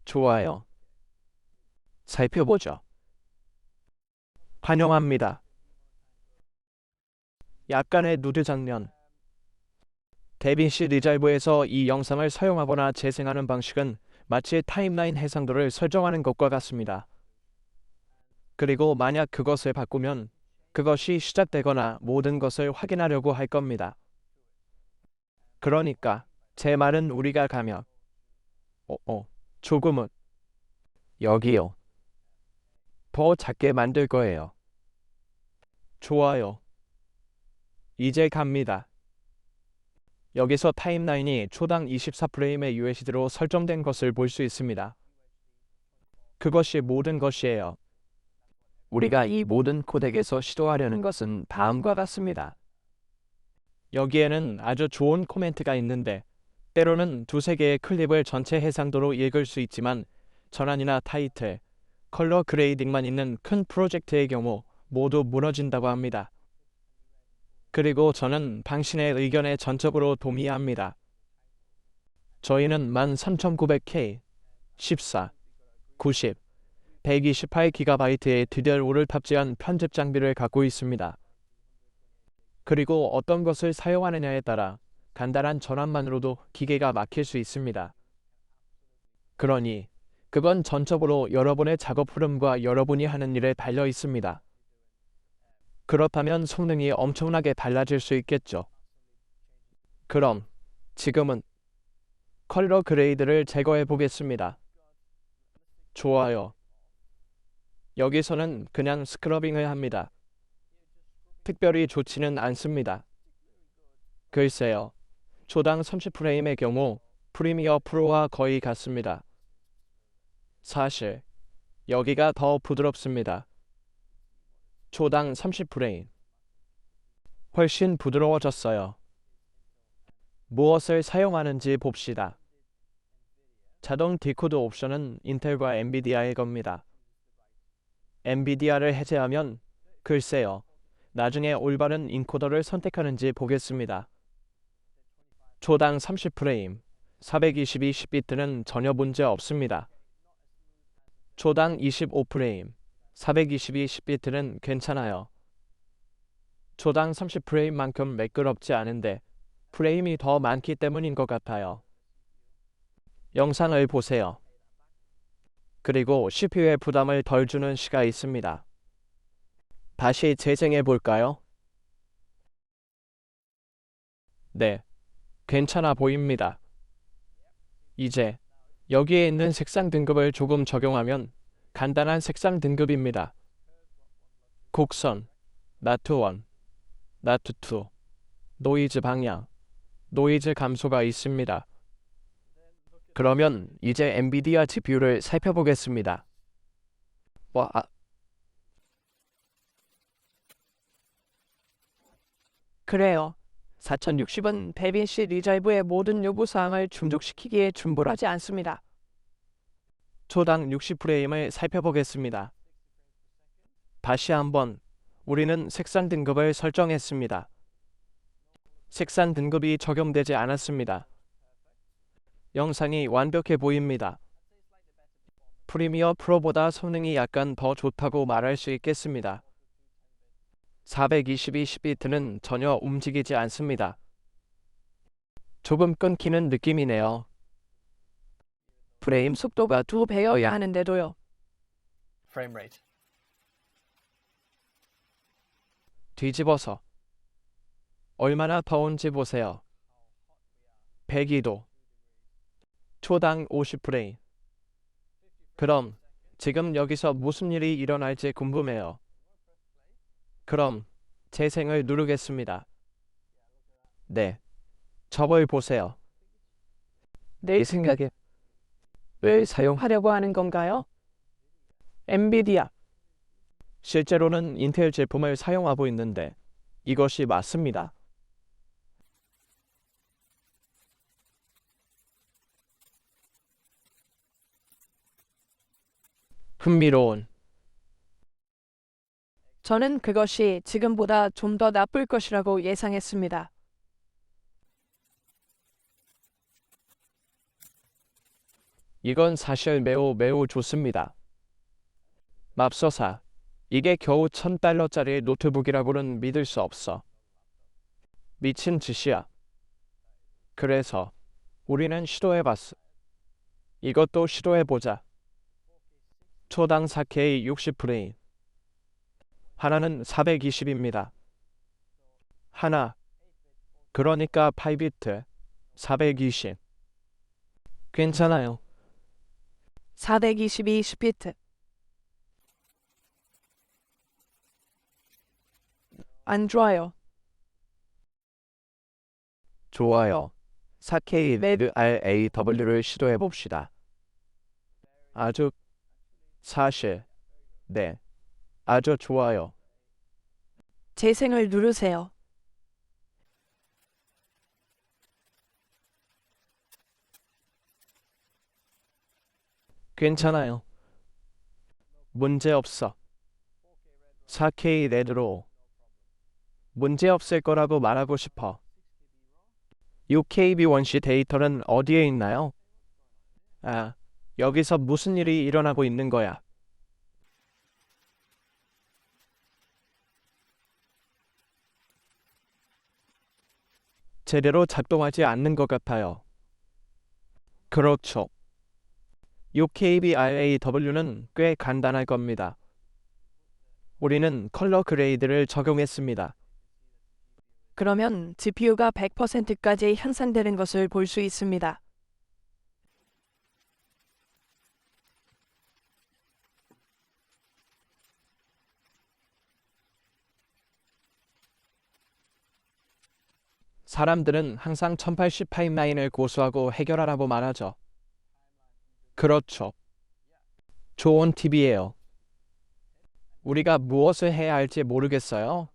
Speaker 1: 좋아요. 살펴보죠. 환영합니다. 약간의 누드 장면. 데빈시 리졸브에서 이 영상을 사용하거나 재생하는 방식은 마치 타임라인 해상도를 설정하는 것과 같습니다. 그리고 만약 그것을 바꾸면 그것이 시작되거나 모든 것을 확인하려고 할 겁니다. 그러니까 제 말은 우리가 가면 조금은 여기요. 더 작게 만들 거예요. 좋아요. 이제 갑니다. 여기서 타임라인이 초당 24프레임의 UHD로 설정된 것을 볼 수 있습니다. 그것이 모든 것이에요. 우리가 이 모든 코덱에서 시도하려는 것은 다음과 같습니다. 여기에는 아주 좋은 코멘트가 있는데 때로는 두세 개의 클립을 전체 해상도로 읽을 수 있지만 전환이나 타이틀, 컬러 그레이딩만 있는 큰 프로젝트의 경우 모두 무너진다고 합니다. 그리고 저는 당신의 의견에 전적으로 동의합니다. 저희는 13900K, 14, 90, 128GB의 DDR5를 탑재한 편집 장비를 갖고 있습니다. 그리고 어떤 것을 사용하느냐에 따라 간단한 전환만으로도 기계가 막힐 수 있습니다. 그러니 그건 전적으로 여러분의 작업 흐름과 여러분이 하는 일에 달려 있습니다. 그렇다면 성능이 엄청나게 달라질 수 있겠죠. 그럼 지금은 컬러 그레이드를 제거해 보겠습니다. 좋아요. 여기서는 그냥 스크러빙을 합니다. 특별히 좋지는 않습니다. 글쎄요. 초당 30프레임의 경우 프리미어 프로와 거의 같습니다. 사실 여기가 더 부드럽습니다. 초당 30프레임. 훨씬 부드러워졌어요. 무엇을 사용하는지 봅시다. 자동 디코드 옵션은 인텔과 엔비디아의 겁니다. 엔비디아를 해제하면 글쎄요. 나중에 올바른 인코더를 선택하는지 보겠습니다. 초당 30프레임, 422 10비트는 전혀 문제 없습니다. 초당 25프레임, 422 10비트는 괜찮아요. 초당 30프레임만큼 매끄럽지 않은데 프레임이 더 많기 때문인 것 같아요. 영상을 보세요. 그리고 CPU에 부담을 덜 주는 시가 있습니다. 다시 재생해 볼까요? 네, 괜찮아 보입니다. 이제 여기에 있는 색상 등급을 조금 적용하면 간단한 색상 등급입니다. 곡선, 나트1, 나트2, 노이즈 방향, 노이즈 감소가 있습니다. 그러면 이제 엔비디아 GPU를 살펴보겠습니다.
Speaker 3: 그래요. 4060은 데빈시 리자이브의 모든 요구사항을 충족시키기에 충분하지 않습니다.
Speaker 1: 초당 60프레임을 살펴보겠습니다. 다시 한번 우리는 색상 등급을 설정했습니다. 색상 등급이 적용되지 않았습니다. 영상이 완벽해 보입니다. 프리미어 프로보다 성능이 약간 더 좋다고 말할 수 있겠습니다. 422 10비트는 전혀 움직이지 않습니다. 조금 끊기는 느낌이네요.
Speaker 3: 프레임 속도가 2배여야 하는데도요.
Speaker 4: Frame rate.
Speaker 1: 뒤집어서 얼마나 더운지 보세요. 102도. 초당 50프레임. 그럼 지금 여기서 무슨 일이 일어날지 궁금해요. 그럼 재생을 누르겠습니다. 네, 저걸 보세요.
Speaker 3: 내 생각에 왜 사용하려고 하는 건가요? 엔비디아.
Speaker 1: 실제로는 인텔 제품을 사용하고 있는데 이것이 맞습니다. 흥미로운.
Speaker 3: 저는 그것이 지금보다 좀 더 나쁠 것이라고 예상했습니다.
Speaker 1: 이건 사실 매우 좋습니다. 맙소사, 이게 겨우 $1000짜리 노트북이라고는 믿을 수 없어. 미친 짓이야. 그래서 우리는 시도해봤어. 이것도 시도해보자. 초당 4K 60프레임. 하나는 420입니다. 하나. 그러니까 8비트 420. 괜찮아요.
Speaker 3: 422 10비트. 안 좋아요.
Speaker 1: 좋아요. 4K 레드 RAW를 시도해봅시다. 사실, 네, 아주 좋아요.
Speaker 3: 재생을 누르세요.
Speaker 1: 괜찮아요. 문제없어. 4K 레드로 문제없을 거라고 말하고 싶어. UKB 원시 데이터는 어디에 있나요? 아, 여기서 무슨 일이 일어나고 있는 거야? 제대로 작동하지 않는 것 같아요. 그렇죠. UKB RAW는 꽤 간단할 겁니다. 우리는 컬러 그레이드를 적용했습니다.
Speaker 3: 그러면 GPU가 100%까지 향상되는 것을 볼 수 있습니다.
Speaker 1: 사람들은 항상 1080 파임라인을 고수하고 해결하라고 말하죠. 그렇죠. 좋은 팁이에요. 우리가 무엇을 해야 할지 모르겠어요.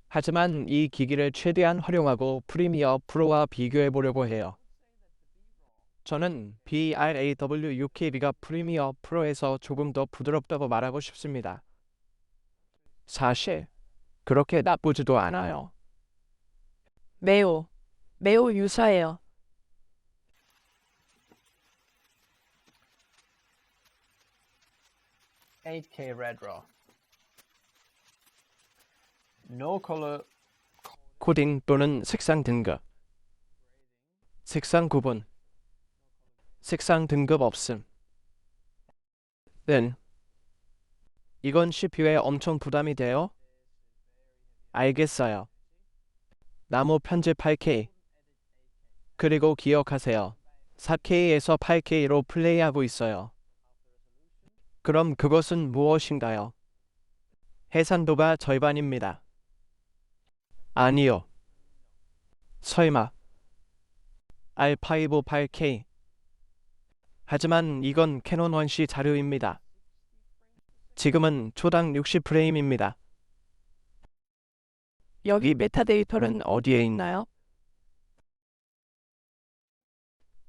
Speaker 1: 하지만 이 기기를 최대한 활용하고 프리미어 프로와 비교해 보려고 해요. 저는 BRAW6KB가 프리미어 프로에서 조금 더 부드럽다고 말하고 싶습니다. 사실 그렇게 나쁘지도 않아요.
Speaker 3: 매우 유사해요.
Speaker 4: 8K red raw. No color.
Speaker 1: 코딩 또는 색상 등급. 색상 구분. 색상 등급 없음. 는 이건 CPU에 엄청 부담이 돼요? 알겠어요. 나무 편집 8K. 그리고 기억하세요. 4K에서 8K로 플레이하고 있어요. 그럼 그것은 무엇인가요? 해상도가 절반입니다. 아니요. 설마. R5 8K. 하지만 이건 캐논 1C 자료입니다. 지금은 초당 60프레임입니다.
Speaker 3: 여기 메타데이터는 어디에 있나요?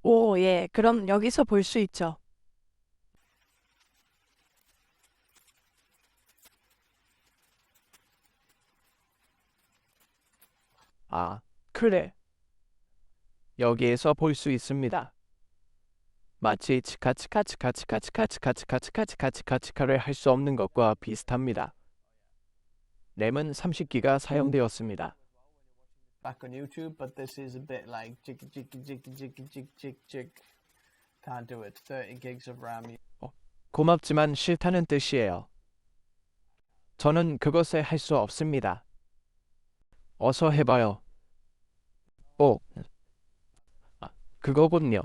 Speaker 3: 오, 예. 그럼 여기서 볼 수 있죠.
Speaker 1: 아, 그래. 여기에서 볼 수 있습니다. 마치 치카치카치카치카치카치카치카치카치카치카치카를 할 수 없는 것과 비슷합니다. 램은 30기가 사용되었습니다.
Speaker 4: Back on YouTube, but this is a bit like jig jig jig jig jig jig jig. Can't do it. 30 gigs of RAM.
Speaker 1: 고맙지만 싫다는 뜻이에요. 저는 그것을 할 수 없습니다. 어서 해봐요. 오, 그거군요.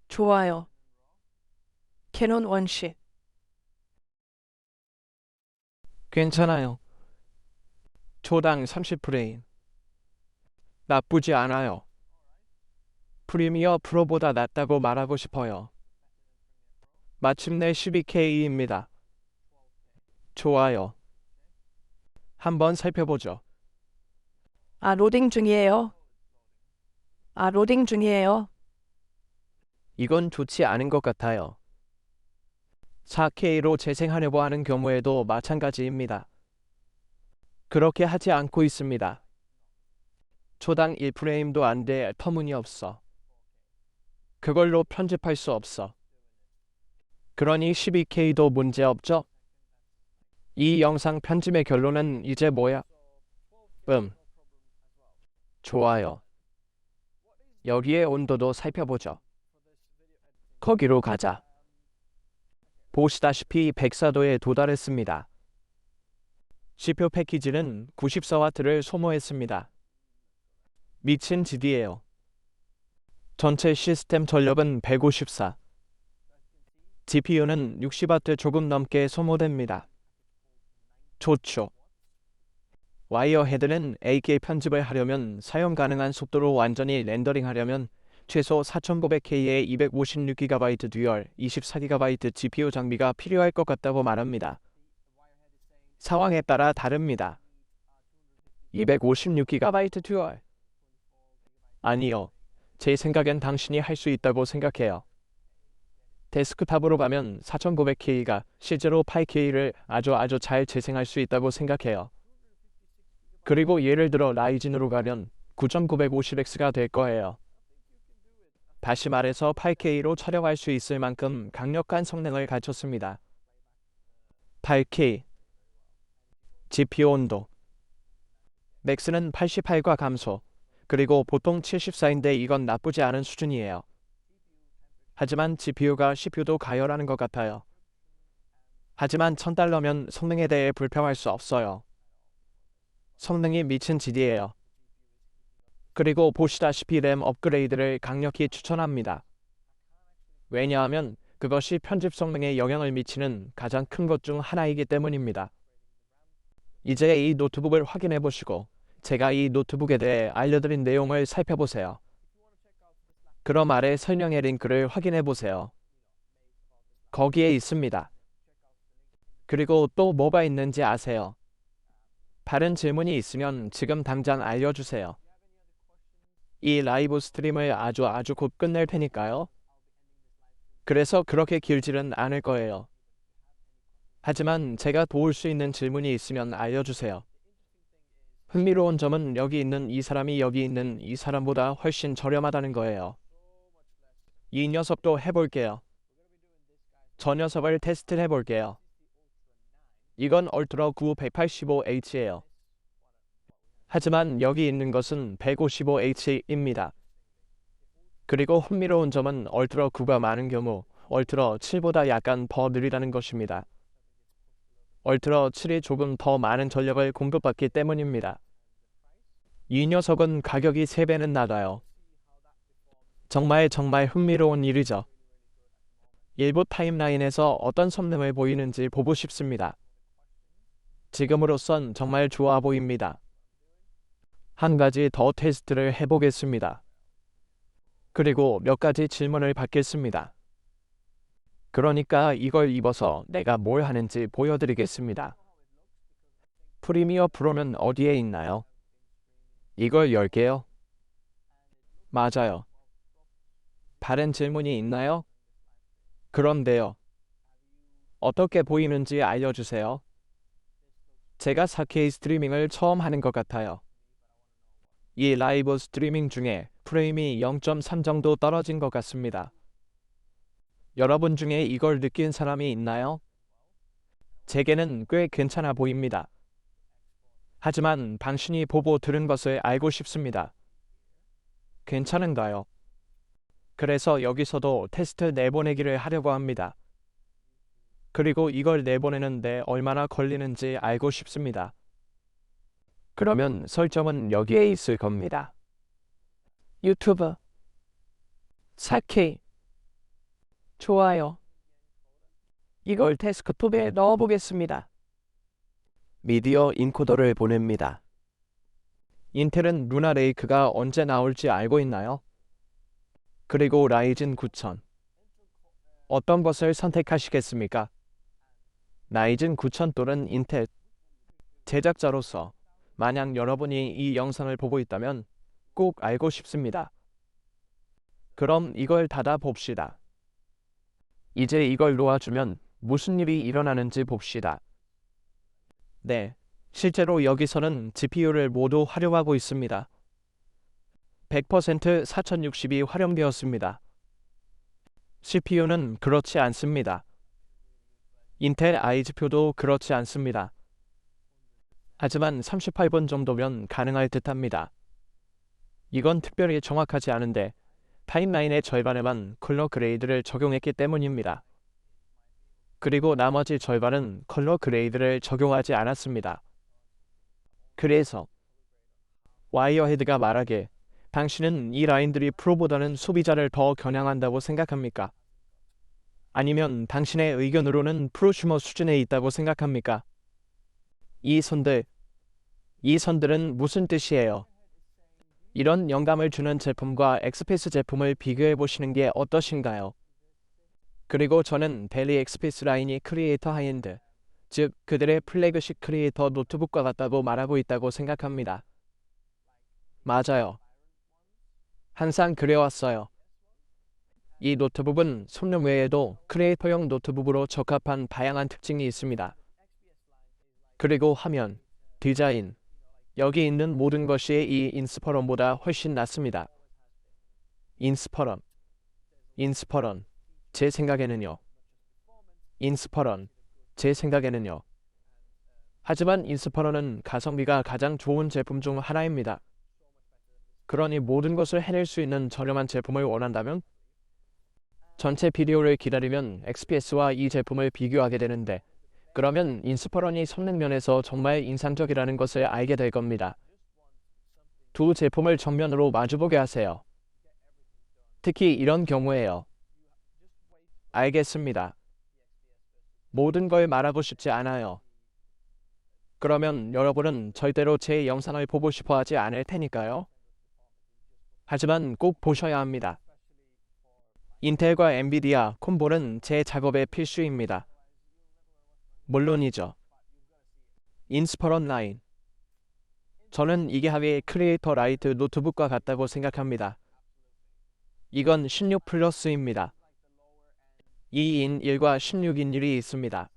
Speaker 3: 좋아요. 캐논 원시.
Speaker 1: 괜찮아요. 초당 30프레임. 나쁘지 않아요. 프리미어 프로보다 낫다고 말하고 싶어요. 마침내 12K입니다. 좋아요. 한번 살펴보죠.
Speaker 3: 로딩 중이에요. 로딩 중이에요.
Speaker 1: 이건 좋지 않은 것 같아요. 4K로 재생하려고 하는 경우에도 마찬가지입니다. 그렇게 하지 않고 있습니다. 초당 1프레임도 안 돼 터무니없어. 그걸로 편집할 수 없어. 그러니 12K도 문제없죠? 이 영상 편집의 결론은 이제 뭐야? 좋아요. 여기의 온도도 살펴보죠. 거기로 가자. 보시다시피 104도에 도달했습니다. CPU 패키지는 94W를 소모했습니다. 미친 짓이에요. 전체 시스템 전력은 154. GPU는 60W 조금 넘게 소모됩니다. 좋죠. 와이어 헤드는 8K 편집을 하려면 사용 가능한 속도로 완전히 렌더링하려면 최소 4900K의 256GB 듀얼 24GB GPU 장비가 필요할 것 같다고 말합니다. 상황에 따라 다릅니다. 256GB 듀얼. 아니요. 제 생각엔 당신이 할 수 있다고 생각해요. 데스크탑으로 가면 4900K가 실제로 8K를 아주 잘 재생할 수 있다고 생각해요. 그리고 예를 들어 라이진으로 가면 9950X가 될 거예요. 다시 말해서 8K로 촬영할 수 있을 만큼 강력한 성능을 갖췄습니다. 8K GPU 온도 맥스는 88과 감소, 그리고 보통 74인데 이건 나쁘지 않은 수준이에요. 하지만 GPU가 CPU도 가열하는 것 같아요. 하지만 $1000면 성능에 대해 불평할 수 없어요. 성능이 미친 짓이에요. 그리고 보시다시피 램 업그레이드를 강력히 추천합니다. 왜냐하면 그것이 편집 성능에 영향을 미치는 가장 큰 것 중 하나이기 때문입니다. 이제 이 노트북을 확인해 보시고 제가 이 노트북에 대해 알려드린 내용을 살펴보세요. 그럼 아래 설명의 링크를 확인해 보세요. 거기에 있습니다. 그리고 또 뭐가 있는지 아세요? 다른 질문이 있으면 지금 당장 알려주세요. 이 라이브 스트림을 아주 곧 끝낼 테니까요. 그래서 그렇게 길지는 않을 거예요. 하지만 제가 도울 수 있는 질문이 있으면 알려주세요. 흥미로운 점은 여기 있는 이 사람이 여기 있는 이 사람보다 훨씬 저렴하다는 거예요. 이 녀석도 해볼게요. 저 녀석을 테스트 해볼게요. 이건 얼트라 9 185H예요. 하지만 여기 있는 것은 155H입니다. 그리고 흥미로운 점은 얼트라 9가 많은 경우 얼트라 7보다 약간 더 느리다는 것입니다. 얼트라 7이 조금 더 많은 전력을 공급받기 때문입니다. 이 녀석은 가격이 3배는 낮아요. 정말 흥미로운 일이죠. 일부 타임라인에서 어떤 성능을 보이는지 보고 싶습니다. 지금으로선 정말 좋아 보입니다. 한 가지 더 테스트를 해보겠습니다. 그리고 몇 가지 질문을 받겠습니다. 그러니까 이걸 입어서 내가 뭘 하는지 보여드리겠습니다. 프리미어 프로는 어디에 있나요? 이걸 열게요. 맞아요. 다른 질문이 있나요? 그런데요. 어떻게 보이는지 알려주세요. 제가 4K 스트리밍을 처음 하는 것 같아요. 이 라이브 스트리밍 중에 프레임이 0.3 정도 떨어진 것 같습니다. 여러분 중에 이걸 느낀 사람이 있나요? 제게는 꽤 괜찮아 보입니다. 하지만 당신이 보고 들은 것을 알고 싶습니다. 괜찮은가요? 그래서 여기서도 테스트 내보내기를 하려고 합니다. 그리고 이걸 내보내는데 얼마나 걸리는지 알고 싶습니다. 그러면 설정은 여기에 있을 겁니다.
Speaker 3: 유튜브 4K 좋아요. 이걸 데스크톱에 넣어보겠습니다.
Speaker 1: 미디어 인코더를 보냅니다. 인텔은 루나 레이크가 언제 나올지 알고 있나요? 그리고 라이즌 9000. 어떤 것을 선택하시겠습니까? 라이즌 9000 또는 인텔. 제작자로서 만약 여러분이 이 영상을 보고 있다면 꼭 알고 싶습니다. 그럼 이걸 닫아 봅시다. 이제 이걸 놓아주면 무슨 일이 일어나는지 봅시다. 네, 실제로 여기서는 GPU를 모두 활용하고 있습니다. 100% 4060이 활용되었습니다. CPU는 그렇지 않습니다. 인텔 아이즈표도 그렇지 않습니다. 하지만 38번 정도면 가능할 듯합니다. 이건 특별히 정확하지 않은데 타임라인의 절반에만 컬러 그레이드를 적용했기 때문입니다. 그리고 나머지 절반은 컬러 그레이드를 적용하지 않았습니다. 그래서 와이어헤드가 말하길 당신은 이 라인들이 프로보다는 소비자를 더 겨냥한다고 생각합니까? 아니면 당신의 의견으로는 프로슈머 수준에 있다고 생각합니까? 이 선들은 무슨 뜻이에요? 이런 영감을 주는 제품과 엑스피스 제품을 비교해 보시는 게 어떠신가요? 그리고 저는 델리 엑스피스 라인이 크리에이터 하이엔드, 즉 그들의 플래그십 크리에이터 노트북과 같다고 말하고 있다고 생각합니다. 맞아요. 항상 그래왔어요. 이 노트북은 성능 외에도 크리에이터용 노트북으로 적합한 다양한 특징이 있습니다. 그리고 화면, 디자인, 여기 있는 모든 것이 이 인스퍼런보다 훨씬 낫습니다. 인스퍼런, 제 생각에는요. 하지만 인스퍼런은 가성비가 가장 좋은 제품 중 하나입니다. 그러니 모든 것을 해낼 수 있는 저렴한 제품을 원한다면 전체 비디오를 기다리면 XPS와 이 제품을 비교하게 되는데 그러면 인스퍼런이 성능 면에서 정말 인상적이라는 것을 알게 될 겁니다. 두 제품을 정면으로 마주보게 하세요. 특히 이런 경우에요. 알겠습니다. 모든 걸 말하고 싶지 않아요. 그러면 여러분은 절대로 제 영상을 보고 싶어 하지 않을 테니까요. 하지만 꼭 보셔야 합니다. 인텔과 엔비디아 콤보는 제 작업에 필수입니다. 물론이죠. 인스퍼런 9. 저는 이게 하위의 크리에이터 라이트 노트북과 같다고 생각합니다. 이건 16 플러스입니다. 2인 1과 16인 1이 있습니다.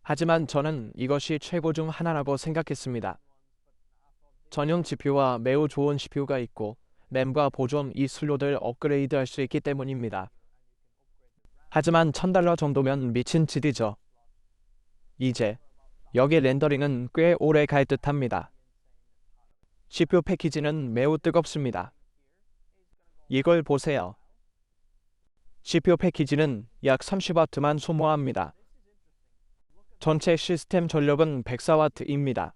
Speaker 1: 하지만 저는 이것이 최고 중 하나라고 생각했습니다. 전용 GPU와 매우 좋은 CPU가 있고 램과 보존 이 슬롯을 업그레이드 할 수 있기 때문입니다. 하지만 $1000 정도면 미친 짓이죠. 이제 여기 렌더링은 꽤 오래 갈 듯합니다. CPU 패키지는 매우 뜨겁습니다. 이걸 보세요. CPU 패키지는 약 30W만 소모합니다. 전체 시스템 전력은 104W입니다.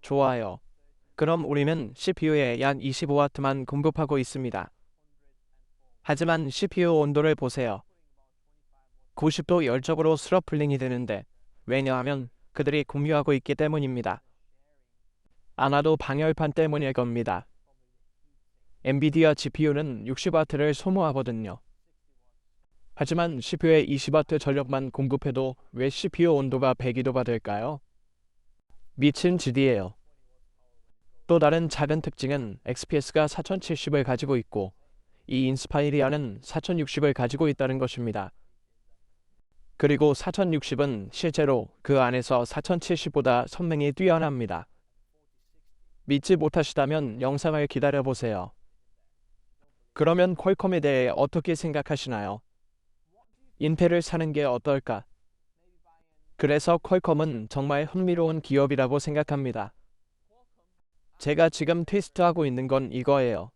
Speaker 1: 좋아요. 그럼 우리는 CPU에 약 25W만 공급하고 있습니다. 하지만 CPU 온도를 보세요. 90도 열적으로 스러플링이 되는데 왜냐하면 그들이 공유하고 있기 때문입니다. 아마도 방열판 때문일 겁니다. 엔비디아 GPU는 60W를 소모하거든요. 하지만 CPU에 20W 전력만 공급해도 왜 CPU 온도가 102도가 될까요? 미친 짓이에요. 또 다른 작은 특징은 XPS가 4070을 가지고 있고 이 인스파이리아는 4060을 가지고 있다는 것입니다. 그리고 4060은 실제로 그 안에서 4070보다 선명히 뛰어납니다. 믿지 못하시다면 영상을 기다려보세요. 그러면 퀄컴에 대해 어떻게 생각하시나요? 인텔을 사는 게 어떨까? 그래서 퀄컴은 정말 흥미로운 기업이라고 생각합니다. 제가 지금 테스트하고 있는 건 이거예요.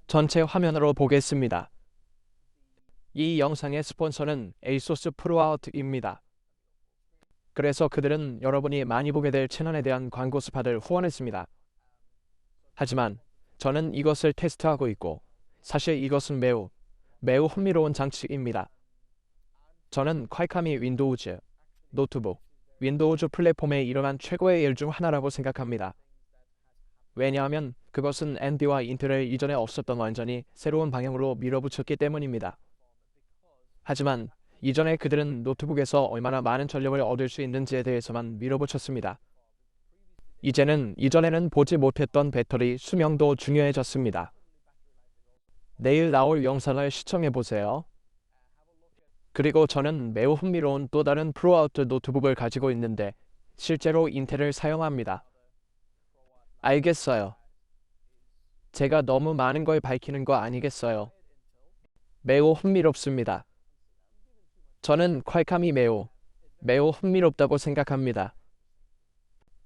Speaker 1: 전체 화면으로 보겠습니다. 이 영상의 스폰서는 ASUS ProOut입니다. 그래서 그들은 여러분이 많이 보게 될 채널에 대한 광고 스팟을 후원했습니다. 하지만 저는 이것을 테스트하고 있고 사실 이것은 매우 흥미로운 장치입니다. 저는 퀄컴이 윈도우즈, 노트북, 윈도우즈 플랫폼에 일어난 최고의 일 중 하나라고 생각합니다. 왜냐하면 그것은 AMD와 인텔을 이전에 없었던 완전히 새로운 방향으로 밀어붙였기 때문입니다. 하지만 이전에 그들은 노트북에서 얼마나 많은 전력을 얻을 수 있는지에 대해서만 밀어붙였습니다. 이전에는 보지 못했던 배터리 수명도 중요해졌습니다. 내일 나올 영상을 시청해보세요. 그리고 저는 매우 흥미로운 또 다른 프로아우트 노트북을 가지고 있는데 실제로 인텔을 사용합니다. 알겠어요. 제가 너무 많은 걸 밝히는 거 아니겠어요? 매우 흥미롭습니다. 저는 퀄컴이 매우 흥미롭다고 생각합니다.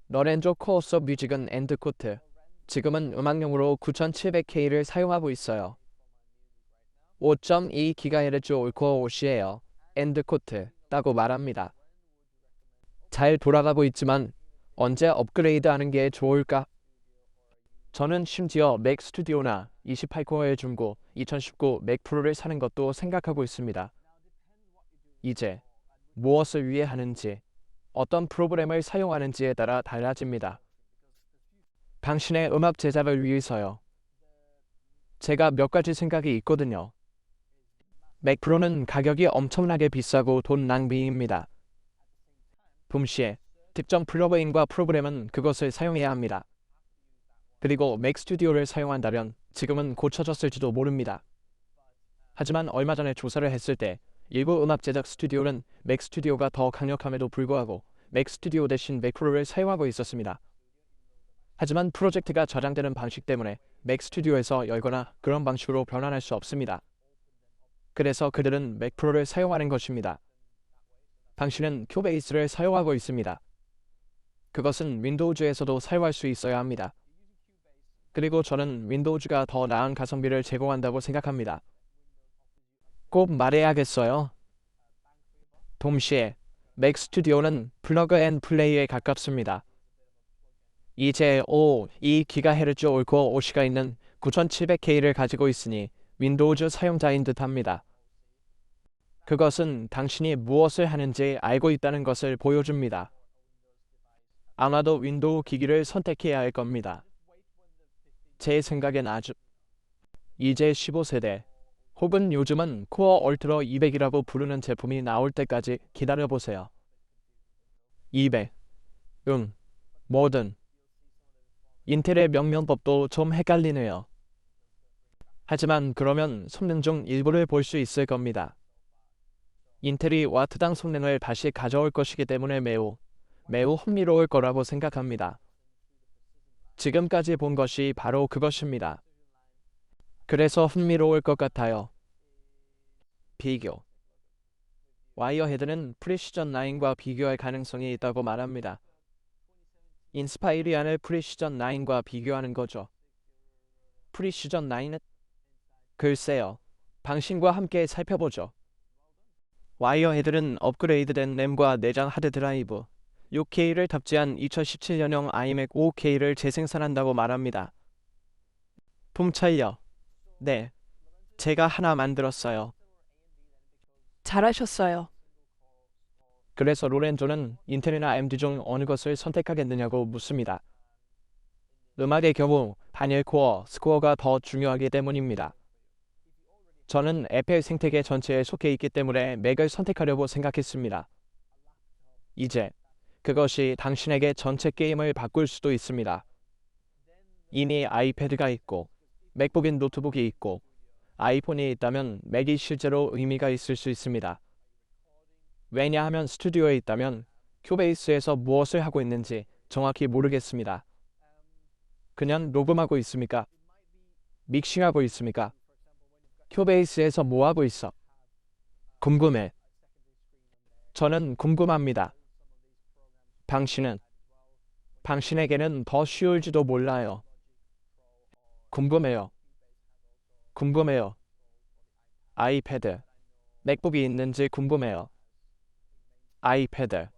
Speaker 1: 러렌조 코어서 뮤직은 엔드코트, 지금은 음악용으로 9700K를 사용하고 있어요. 5.2GHz 올코어 OC예요. 엔드코트 따고 말합니다. 잘 돌아가고 있지만 언제 업그레이드 하는 게 좋을까? 저는 심지어 맥 스튜디오나 28코어의 중고 2019 맥 프로를 사는 것도 생각하고 있습니다. 이제 무엇을 위해 하는지, 어떤 프로그램을 사용하는지에 따라 달라집니다. 당신의 음악 제작을 위해서요. 제가 몇 가지 생각이 있거든요. 맥 프로는 가격이 엄청나게 비싸고 돈 낭비입니다. 동시에 특정 플러그인과 프로그램은 그것을 사용해야 합니다. 그리고 맥 스튜디오를 사용한다면 지금은 고쳐졌을지도 모릅니다. 하지만 얼마 전에 조사를 했을 때 일부 음악 제작 스튜디오는 맥 스튜디오가 더 강력함에도 불구하고 맥 스튜디오 대신 맥 프로를 사용하고 있었습니다. 하지만 프로젝트가 저장되는 방식 때문에 맥 스튜디오에서 열거나 그런 방식으로 변환할 수 없습니다. 그래서 그들은 맥 프로를 사용하는 것입니다. 당신은 큐베이스를 사용하고 있습니다. 그것은 윈도우즈에서도 사용할 수 있어야 합니다. 그리고 저는 윈도우즈가 더 나은 가성비를 제공한다고 생각합니다. 꼭 말해야겠어요. 동시에 맥 스튜디오는 플러그 앤 플레이에 가깝습니다. 이제 2GHz 올코어 OC가 있는 9700K를 가지고 있으니 윈도우즈 사용자인 듯합니다. 그것은 당신이 무엇을 하는지 알고 있다는 것을 보여줍니다. 아마도 윈도우 기기를 선택해야 할 겁니다. 제 생각엔 이제 15세대 혹은 요즘은 코어 얼트라 200이라고 부르는 제품이 나올 때까지 기다려보세요. 200. 뭐든. 인텔의 명명법도 좀 헷갈리네요. 하지만 그러면 성능 중 일부를 볼 수 있을 겁니다. 인텔이 와트당 성능을 다시 가져올 것이기 때문에 매우 흥미로울 거라고 생각합니다. 지금까지 본 것이 바로 그것입니다. 그래서 흥미로울 것 같아요. 비교. 와이어헤드는 프리시전 9과 비교할 가능성이 있다고 말합니다. 인스파이리안을 프리시전 9과 비교하는 거죠. 프리시전 9은? 글쎄요. 방신과 함께 살펴보죠. 와이어헤드는 업그레이드된 램과 내장 하드드라이브 6K를 탑재한 2017년형 iMac 5K를 재생산한다고 말합니다. 품차이요. 네. 제가 하나 만들었어요.
Speaker 3: 잘하셨어요.
Speaker 1: 그래서 로렌조는 인텔이나 AMD 중 어느 것을 선택하겠느냐고 묻습니다. 음악의 경우 단일 코어, 스코어가 더 중요하기 때문입니다. 저는 애플 생태계 전체에 속해 있기 때문에 맥을 선택하려고 생각했습니다. 이제 그것이 당신에게 전체 게임을 바꿀 수도 있습니다. 이미 아이패드가 있고 맥북인 노트북이 있고 아이폰이 있다면 맥이 실제로 의미가 있을 수 있습니다. 왜냐하면 스튜디오에 있다면 큐베이스에서 무엇을 하고 있는지 정확히 모르겠습니다. 그냥 녹음하고 있습니까? 믹싱하고 있습니까? 큐베이스에서 뭐 하고 있어? 궁금해. 저는 궁금합니다. 당신에게는 더 쉬울지도 몰라요. 궁금해요. 아이패드, 맥북이 있는지 궁금해요. 아이패드,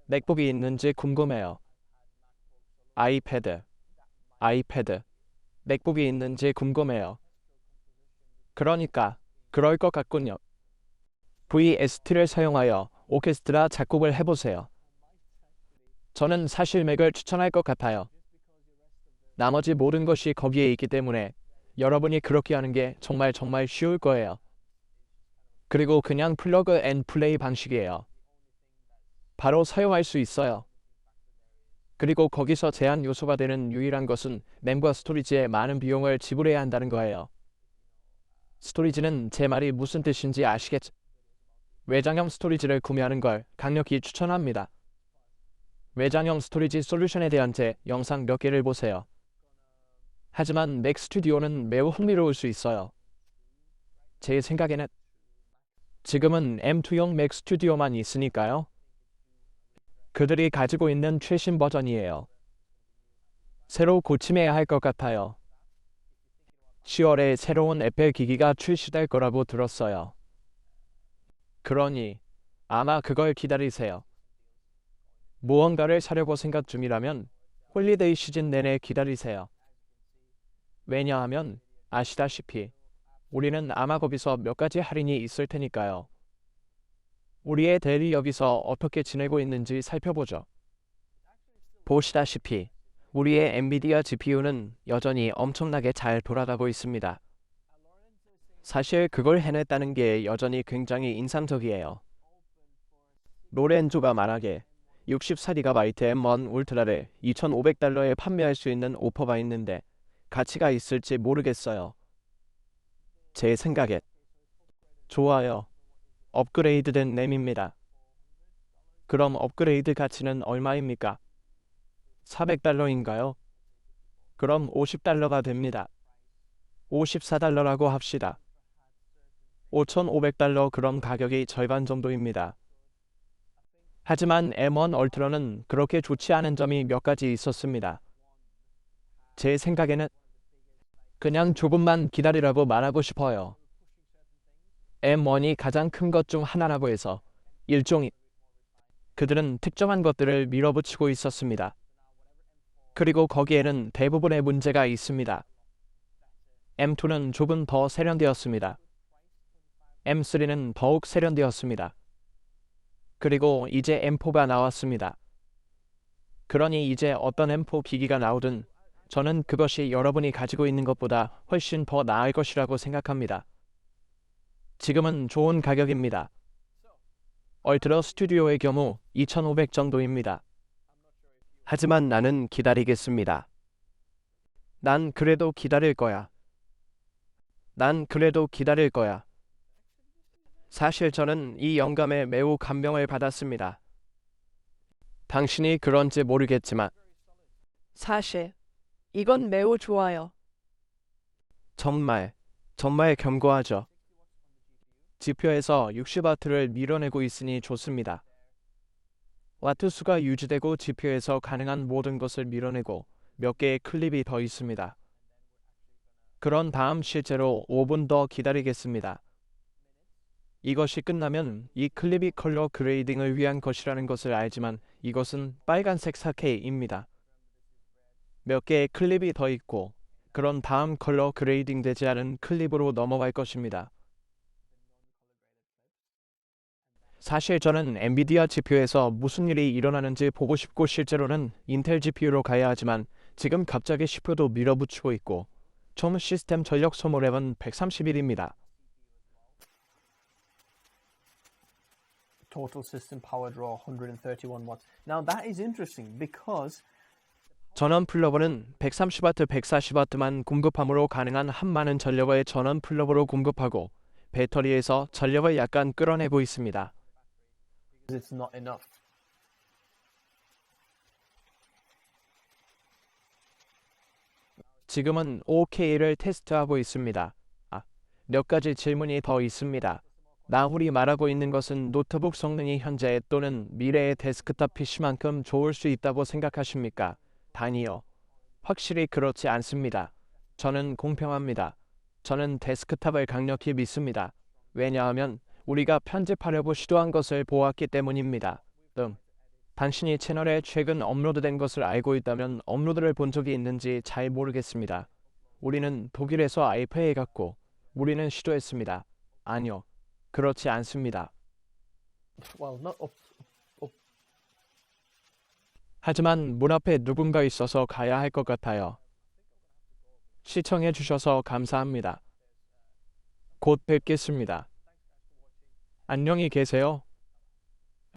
Speaker 1: 맥북이 있는지 궁금해요. 아이패드, 맥북이 있는지 궁금해요. 그러니까 그럴 것 같군요. VST를 사용하여 오케스트라 작곡을 해보세요. 저는 사실 맥을 추천할 것 같아요. 나머지 모든 것이 거기에 있기 때문에 여러분이 그렇게 하는 게 정말 쉬울 거예요. 그리고 그냥 플러그 앤 플레이 방식이에요. 바로 사용할 수 있어요. 그리고 거기서 제한 요소가 되는 유일한 것은 램과 스토리지에 많은 비용을 지불해야 한다는 거예요. 스토리지는 제 말이 무슨 뜻인지 아시겠죠? 외장형 스토리지를 구매하는 걸 강력히 추천합니다. 외장형 스토리지 솔루션에 대한 제 영상 몇 개를 보세요. 하지만 맥 스튜디오는 매우 흥미로울 수 있어요. 제 생각에는 지금은 M2용 맥 스튜디오만 있으니까요. 그들이 가지고 있는 최신 버전이에요. 새로 고침해야 할 것 같아요. 10월에 새로운 애플 기기가 출시될 거라고 들었어요. 그러니 아마 그걸 기다리세요. 무언가를 사려고 생각 중이라면 홀리데이 시즌 내내 기다리세요. 왜냐하면 아시다시피 우리는 아마 거기서 몇 가지 할인이 있을 테니까요. 우리의 대리 여기서 어떻게 지내고 있는지 살펴보죠. 보시다시피 우리의 엔비디아 GPU는 여전히 엄청나게 잘 돌아가고 있습니다. 사실 그걸 해냈다는 게 여전히 굉장히 인상적이에요. 로렌조가 말하길 64GB M1 울트라를 $2,500에 판매할 수 있는 오퍼가 있는데 가치가 있을지 모르겠어요. 제 생각엔 좋아요. 업그레이드된 램입니다. 그럼 업그레이드 가치는 얼마입니까? $400인가요? 그럼 $50가 됩니다. $54라고 합시다. $5,500 그럼 가격이 절반 정도입니다. 하지만 M1 얼트라는 그렇게 좋지 않은 점이 몇 가지 있었습니다. 제 생각에는 그냥 조금만 기다리라고 말하고 싶어요. M1이 가장 큰 것 중 하나라고 해서 일종의 그들은 특정한 것들을 밀어붙이고 있었습니다. 그리고 거기에는 대부분의 문제가 있습니다. M2는 조금 더 세련되었습니다. M3는 더욱 세련되었습니다. 그리고 이제 M4가 나왔습니다. 그러니 이제 어떤 M4 기기가 나오든 저는 그것이 여러분이 가지고 있는 것보다 훨씬 더 나을 것이라고 생각합니다. 지금은 좋은 가격입니다. 얼트러 스튜디오의 경우 2,500 정도입니다. 하지만 나는 기다리겠습니다. 난 그래도 기다릴 거야. 난 그래도 기다릴 거야. 사실 저는 이 영감에 매우 감명을 받았습니다. 당신이 그런지 모르겠지만
Speaker 3: 사실 이건 매우 좋아요.
Speaker 1: 정말 견고하죠. 지표에서 60W를 밀어내고 있으니 좋습니다. 와트 수가 유지되고 지표에서 가능한 모든 것을 밀어내고 몇 개의 클립이 더 있습니다. 그런 다음 실제로 5분 더 기다리겠습니다. 이것이 끝나면 이 클립이 컬러 그레이딩을 위한 것이라는 것을 알지만 이것은 빨간색 4K입니다. 몇 개의 클립이 더 있고 그런 다음 컬러 그레이딩 되지 않은 클립으로 넘어갈 것입니다. 사실 저는 엔비디아 GPU에서 무슨 일이 일어나는지 보고 싶고 실제로는 인텔 GPU로 가야 하지만 지금 갑자기 CPU도 밀어붙이고 있고 총 시스템 전력 소모량은 131입니다.
Speaker 4: Total system power draw 131 watts. Now that is interesting because
Speaker 1: 전원 플러버는 130W, 140W만 공급함으로 가능한 한 많은 전력을 전원 플러버로 공급하고 배터리에서 전력을 약간 끌어내고 있습니다.
Speaker 4: it's not enough.
Speaker 1: 지금은 5K를 테스트하고 있습니다. 몇 가지 질문이 더 있습니다. 나홀이 말하고 있는 것은 노트북 성능이 현재 또는 미래의 데스크탑 PC만큼 좋을 수 있다고 생각하십니까? 아니요. 확실히 그렇지 않습니다. 저는 공평합니다. 저는 데스크탑을 강력히 믿습니다. 왜냐하면 우리가 편집하려고 시도한 것을 보았기 때문입니다. 당신이 채널에 최근 업로드된 것을 알고 있다면 업로드를 본 적이 있는지 잘 모르겠습니다. 우리는 독일에서 알파에 갔고 우리는 시도했습니다. 아니요. 그렇지 않습니다.
Speaker 4: Well, not up.
Speaker 1: 하지만 문 앞에 누군가 있어서 가야 할 것 같아요. 시청해 주셔서 감사합니다. 곧 뵙겠습니다. 안녕히 계세요.